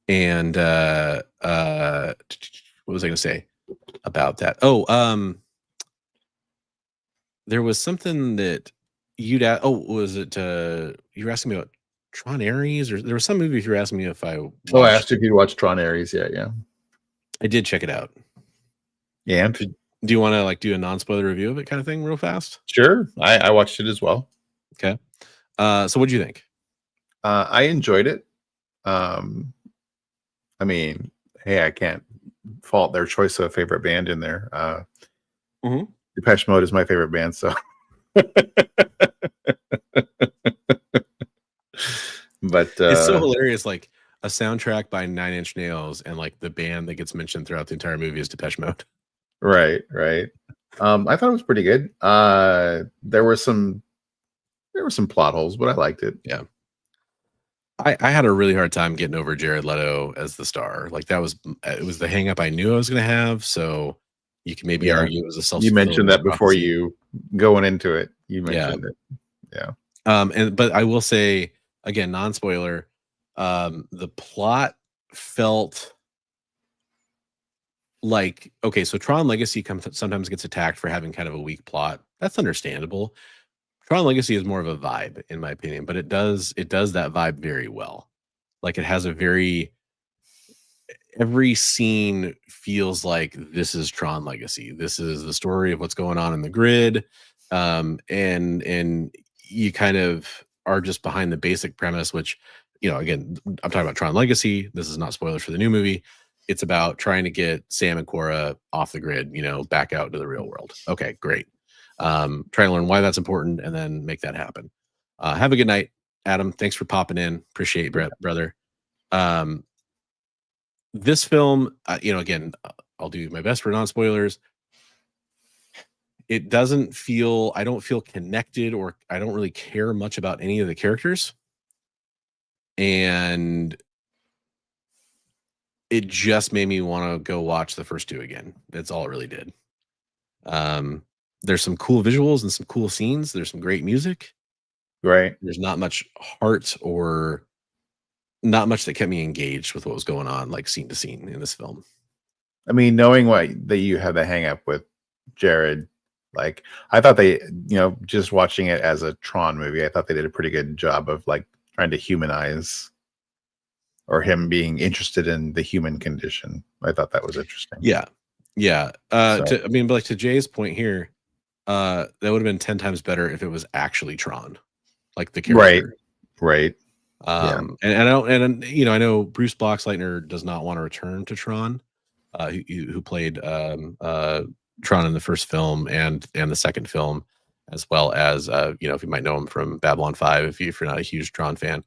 And what was I going to say about that? There was something that you'd ask. Was it you were asking me about Tron Ares, or there was some movie you were asking me if I watched. I asked you if you watched Tron Ares. Yeah. I did check it out. Yeah. Do you want to like do a non-spoiler review of it kind of thing real fast? Sure. I watched it as well. Okay. So what do you think? I enjoyed it. I mean, hey, I can't fault their choice of a favorite band in there. Depeche Mode is my favorite band, so. But it's so hilarious, like a soundtrack by 9 Inch Nails, and like the band that gets mentioned throughout the entire movie is Depeche Mode. Right. I thought it was pretty good. There were some plot holes, but I liked it. Yeah. I had a really hard time getting over Jared Leto as the star. Like it was the hang up I knew I was going to have. So you can maybe argue it was a self. You mentioned that before you going into it. You mentioned it. Yeah. But I will say again, non-spoiler, the plot felt like, okay, so Tron Legacy sometimes gets attacked for having kind of a weak plot. That's understandable. Tron Legacy is more of a vibe, in my opinion, but it does that vibe very well. Like it has every scene feels like this is Tron Legacy. This is the story of what's going on in the grid. And you kind of are just behind the basic premise, which, again, I'm talking about Tron Legacy. This is not spoilers for the new movie. It's about trying to get Sam and Cora off the grid, back out into the real world. Okay, great. Trying to learn why that's important and then make that happen. Have a good night, Adam. Thanks for popping in. Appreciate it, brother. This film, again, I'll do my best for non-spoilers. I don't feel connected, or I don't really care much about any of the characters. And it just made me want to go watch the first 2 again. That's all it really did. There's some cool visuals and some cool scenes. There's some great music. Right. There's not much heart or not much that kept me engaged with what was going on, like scene to scene in this film. I mean, knowing that you had the hang up with Jared, like I thought they, just watching it as a Tron movie, I thought they did a pretty good job of like trying to humanize, or him being interested in the human condition. I thought that was interesting. Yeah. To Jay's point here, that would have been 10 times better if it was actually Tron, like the character. Right. And I know Bruce Boxleitner does not want to return to Tron, who played Tron in the first film and the second film, as well as if you might know him from Babylon 5 if you're not a huge Tron fan.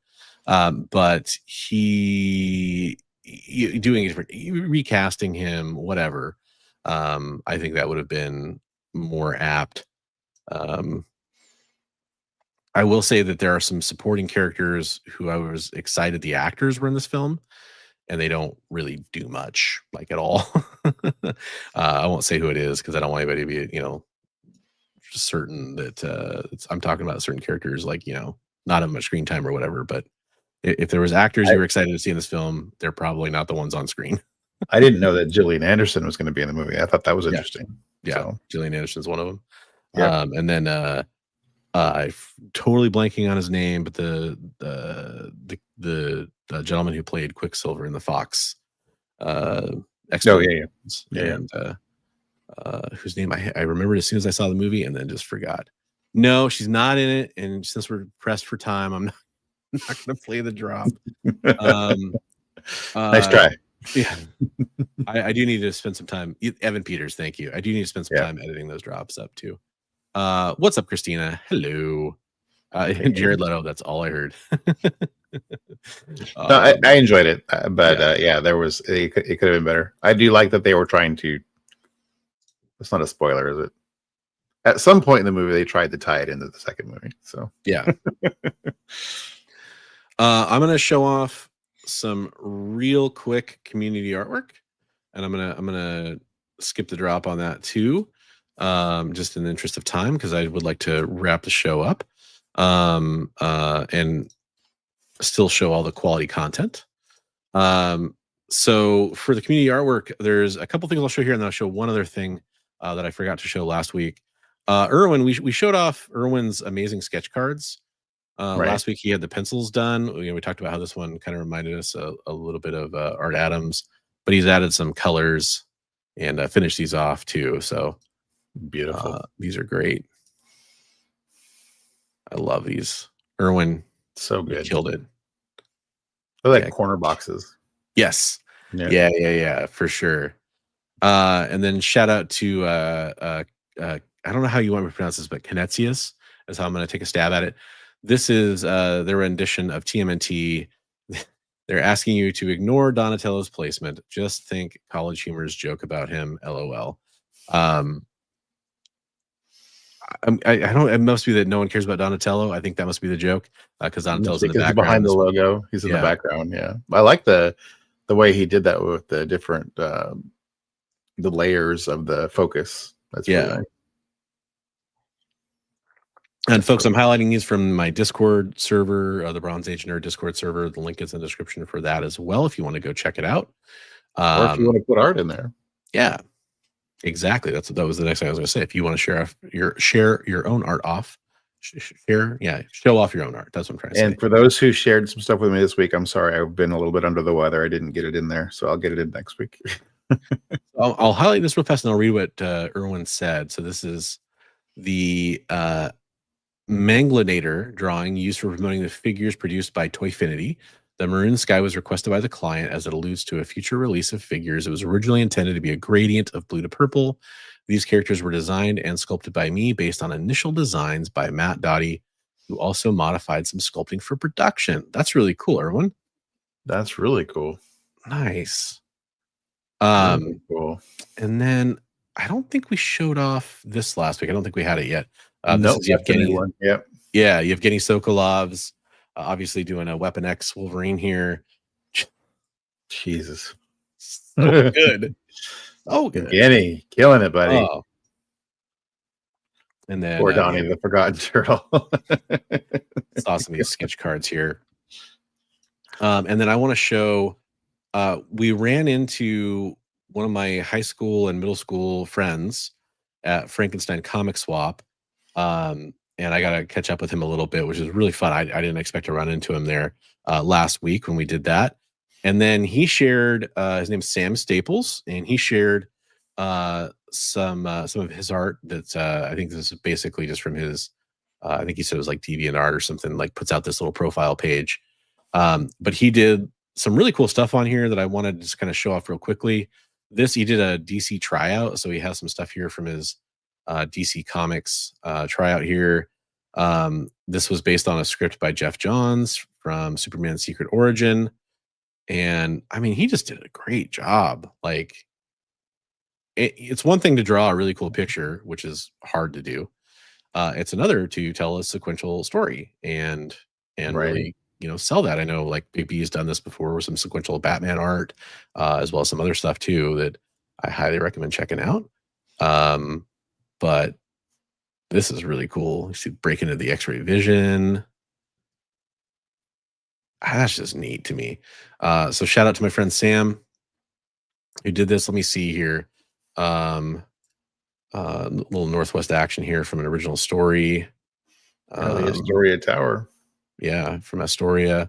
But recasting him, whatever. I think that would have been more apt. I will say that there are some supporting characters who I was excited the actors were in this film, and they don't really do much, like at all. I won't say who it is because I don't want anybody to be, certain that I'm talking about certain characters, like, not have much screen time or whatever. But if there was actors you were excited to see in this film, they're probably not the ones on screen. I didn't know that Gillian Anderson was going to be in the movie. I thought that was interesting. Yeah, so. Gillian Anderson's one of them. Yeah. And then I'm totally blanking on his name, but the gentleman who played Quicksilver in the Fox. Oh X-Men, yeah. and whose name I remembered as soon as I saw the movie, and then just forgot. No, she's not in it. And since we're pressed for time, I'm not going to play the drop. Nice try. Yeah, I do need to spend some time. Evan Peters, thank you. I do need to spend some time editing those drops up too. What's up, Christina? Hello. Jared Leto. That's all I heard. No, I enjoyed it, but yeah, there was it could have been better. I do like that they were trying to. It's not a spoiler, is it? At some point in the movie, they tried to tie it into the second movie. So yeah. I'm gonna show off some real quick community artwork, and I'm gonna skip the drop on that too, just in the interest of time, because I would like to wrap the show up, and still show all the quality content. So for the community artwork, there's a couple things I'll show here, and then I'll show one other thing that I forgot to show last week. Erwin, we showed off Erwin's amazing sketch cards. Last week he had the pencils done. We talked about how this one kind of reminded us a little bit of Art Adams, but he's added some colors and finished these off too. So beautiful. These are great. I love these. Erwin, so good. Killed it. They're like corner boxes. Yes. Yeah, for sure. And then shout out to I don't know how you want me to pronounce this, but Kinetsius is how I'm going to take a stab at it. This is their rendition of TMNT. They're asking you to ignore Donatello's placement. Just think College Humor's joke about him. LOL. I don't. It must be that no one cares about Donatello. I think that must be the joke, because Donatello's in the background. Behind the logo, he's in the background. Yeah, I like the way he did that with the different the layers of the focus. That's really nice. And folks, I'm highlighting these from my Discord server, the Bronze Age Nerd Discord server. The link is in the description for that as well, if you want to go check it out. Or if you want to put art in there. Yeah, exactly. That was the next thing I was going to say. If you want to share your own art off, show off your own art. That's what I'm trying to say. And for those who shared some stuff with me this week, I'm sorry, I've been a little bit under the weather. I didn't get it in there, so I'll get it in next week. I'll highlight this real fast and I'll read what Erwin said. So this is the Manglinator drawing used for promoting the figures produced by Toyfinity. The maroon sky was requested by the client as it alludes to a future release of figures. It was originally intended to be a gradient of blue to purple. These characters were designed and sculpted by me based on initial designs by Matt Dottie, who also modified some sculpting for production. That's really cool, Erwin. That's really cool. Nice. Really cool. And then I don't think we showed off this last week. I don't think we had it yet. Nope, this is Yevgeny. Yep. Yeah, Yevgeny Sokolov's obviously doing a Weapon X Wolverine here. Jesus. So good. Oh, good. Yevgeny, killing it, buddy. Oh. And then poor Donnie, the Forgotten Turtle. saw some of these sketch cards here. And then I want to show, we ran into one of my high school and middle school friends at Frankenstein Comic Swap. And I got to catch up with him a little bit, which is really fun. I didn't expect to run into him there last week when we did that. And then he shared, his name's Sam Staples, and he shared some of his art that I think this is basically just from his, I think he said it was like DeviantArt or something, like puts out this little profile page. But he did some really cool stuff on here that I wanted to just kind of show off real quickly. He did a DC tryout, so he has some stuff here from his DC Comics tryout here. This was based on a script by Jeff Johns from Superman Secret Origin. And I mean, he just did a great job. Like, it's one thing to draw a really cool picture, which is hard to do. It's another to tell a sequential story and really, sell that. I know like Big B has done this before with some sequential Batman art, as well as some other stuff too that I highly recommend checking out. But this is really cool. You see break into the X-ray vision. That's just neat to me. So shout out to my friend Sam who did this. Let me see here. Little Northwest action here from an original story. The Astoria Tower. Yeah, from Astoria.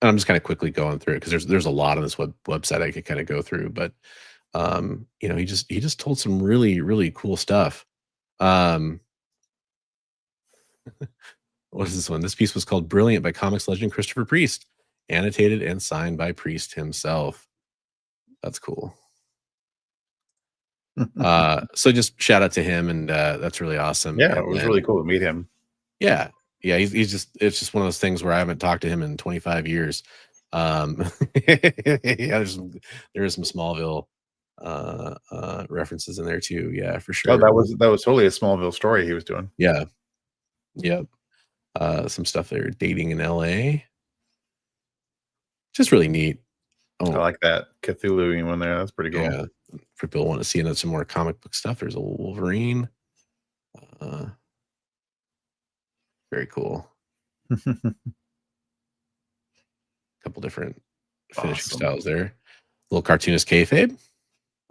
I'm just kind of quickly going through it because there's a lot on this website I could kind of go through, but you know, he just told some really cool stuff. Um, what is this one? This piece was called "Brilliant" by comics legend Christopher Priest, annotated and signed by Priest himself. That's cool. So just shout out to him, and that's really awesome. Yeah, And it was then, really cool to meet him. yeah, he's just it's just one of those things where I haven't talked to him in 25 years. Yeah, there's some Smallville references in there too. Yeah, for Oh, sure. that was totally a Smallville story he was doing. Yeah, yep. Some stuff there, dating in LA. Just really neat. I Oh, like that Cthulhu one there. That's pretty cool. yeah. For people want to see some more comic book stuff, there's a Wolverine. Very cool. Couple different finishing Awesome. styles there. Little cartoonist kayfabe.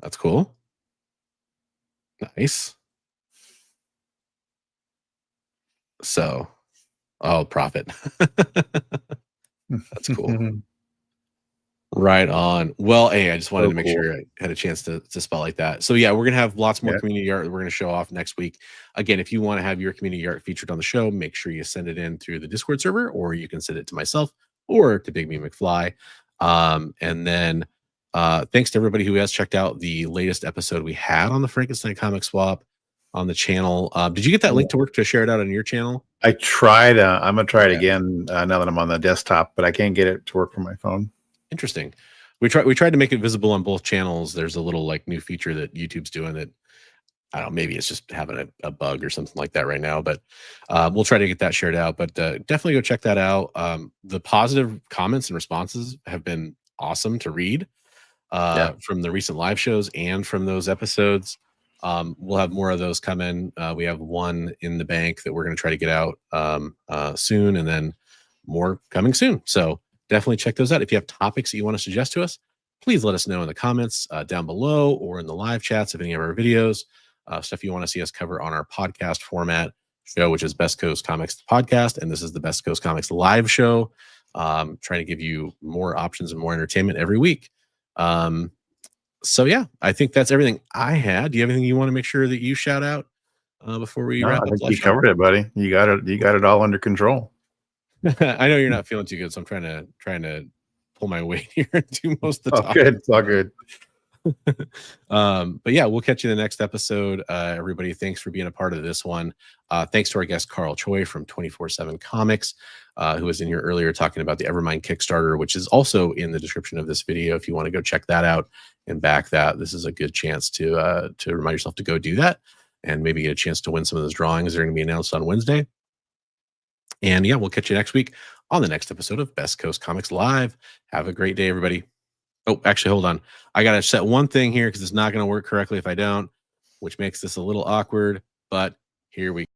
That's cool. Nice. So, oh, profit. That's cool. Right on. Well, hey, I just wanted to make sure I had a chance to spotlight that. So yeah, we're gonna have lots more community art that we're gonna show off next week. Again, if you want to have your community art featured on the show, make sure you send it in through the Discord server, or you can send it to myself or to Big Me McFly. And then thanks to everybody who has checked out the latest episode we had on the Frankenstein comic swap on the channel. Did you get that link to work to share it out on your channel? I tried. I'm gonna try it again now that I'm on the desktop, but I can't get it to work from my phone. Interesting. We tried to make it visible on both channels. There's a little like new feature that YouTube's doing that I don't know, maybe it's just having a bug or something like that right now, but we'll try to get that shared out. But definitely go check that out. The positive comments and responses have been awesome to read from the recent live shows and from those episodes. We'll have more of those come in. We have one in the bank that we're going to try to get out soon, and then more coming soon. So definitely check those out. If you have topics that you want to suggest to us, please let us know in the comments down below or in the live chats of any of our videos. Stuff you want to see us cover on our podcast format show, which is Best Coast Comics podcast, and this is the Best Coast Comics live show. Trying to give you more options and more entertainment every week. So yeah, I think that's everything I had. Do you have anything you want to make sure that you shout out before we wrap up? I think you covered it, buddy. You got it all under control. I know you're not feeling too good, so I'm trying to pull my weight here and do most of the talk. Good. It's all good. But yeah, we'll catch you in the next episode. Everybody, thanks for being a part of this one. Thanks to our guest Carl Choi from 24/7 Comics, who was in here earlier talking about the Evermind Kickstarter, which is also in the description of this video. If you want to go check that out and back that, this is a good chance to remind yourself to go do that and maybe get a chance to win some of those drawings. They're going to be announced on Wednesday. And yeah, we'll catch you next week on the next episode of Best Coast Comics Live. Have a great day, everybody. Oh, actually, hold on. I got to set one thing here because it's not going to work correctly if I don't, which makes this a little awkward, but here we go.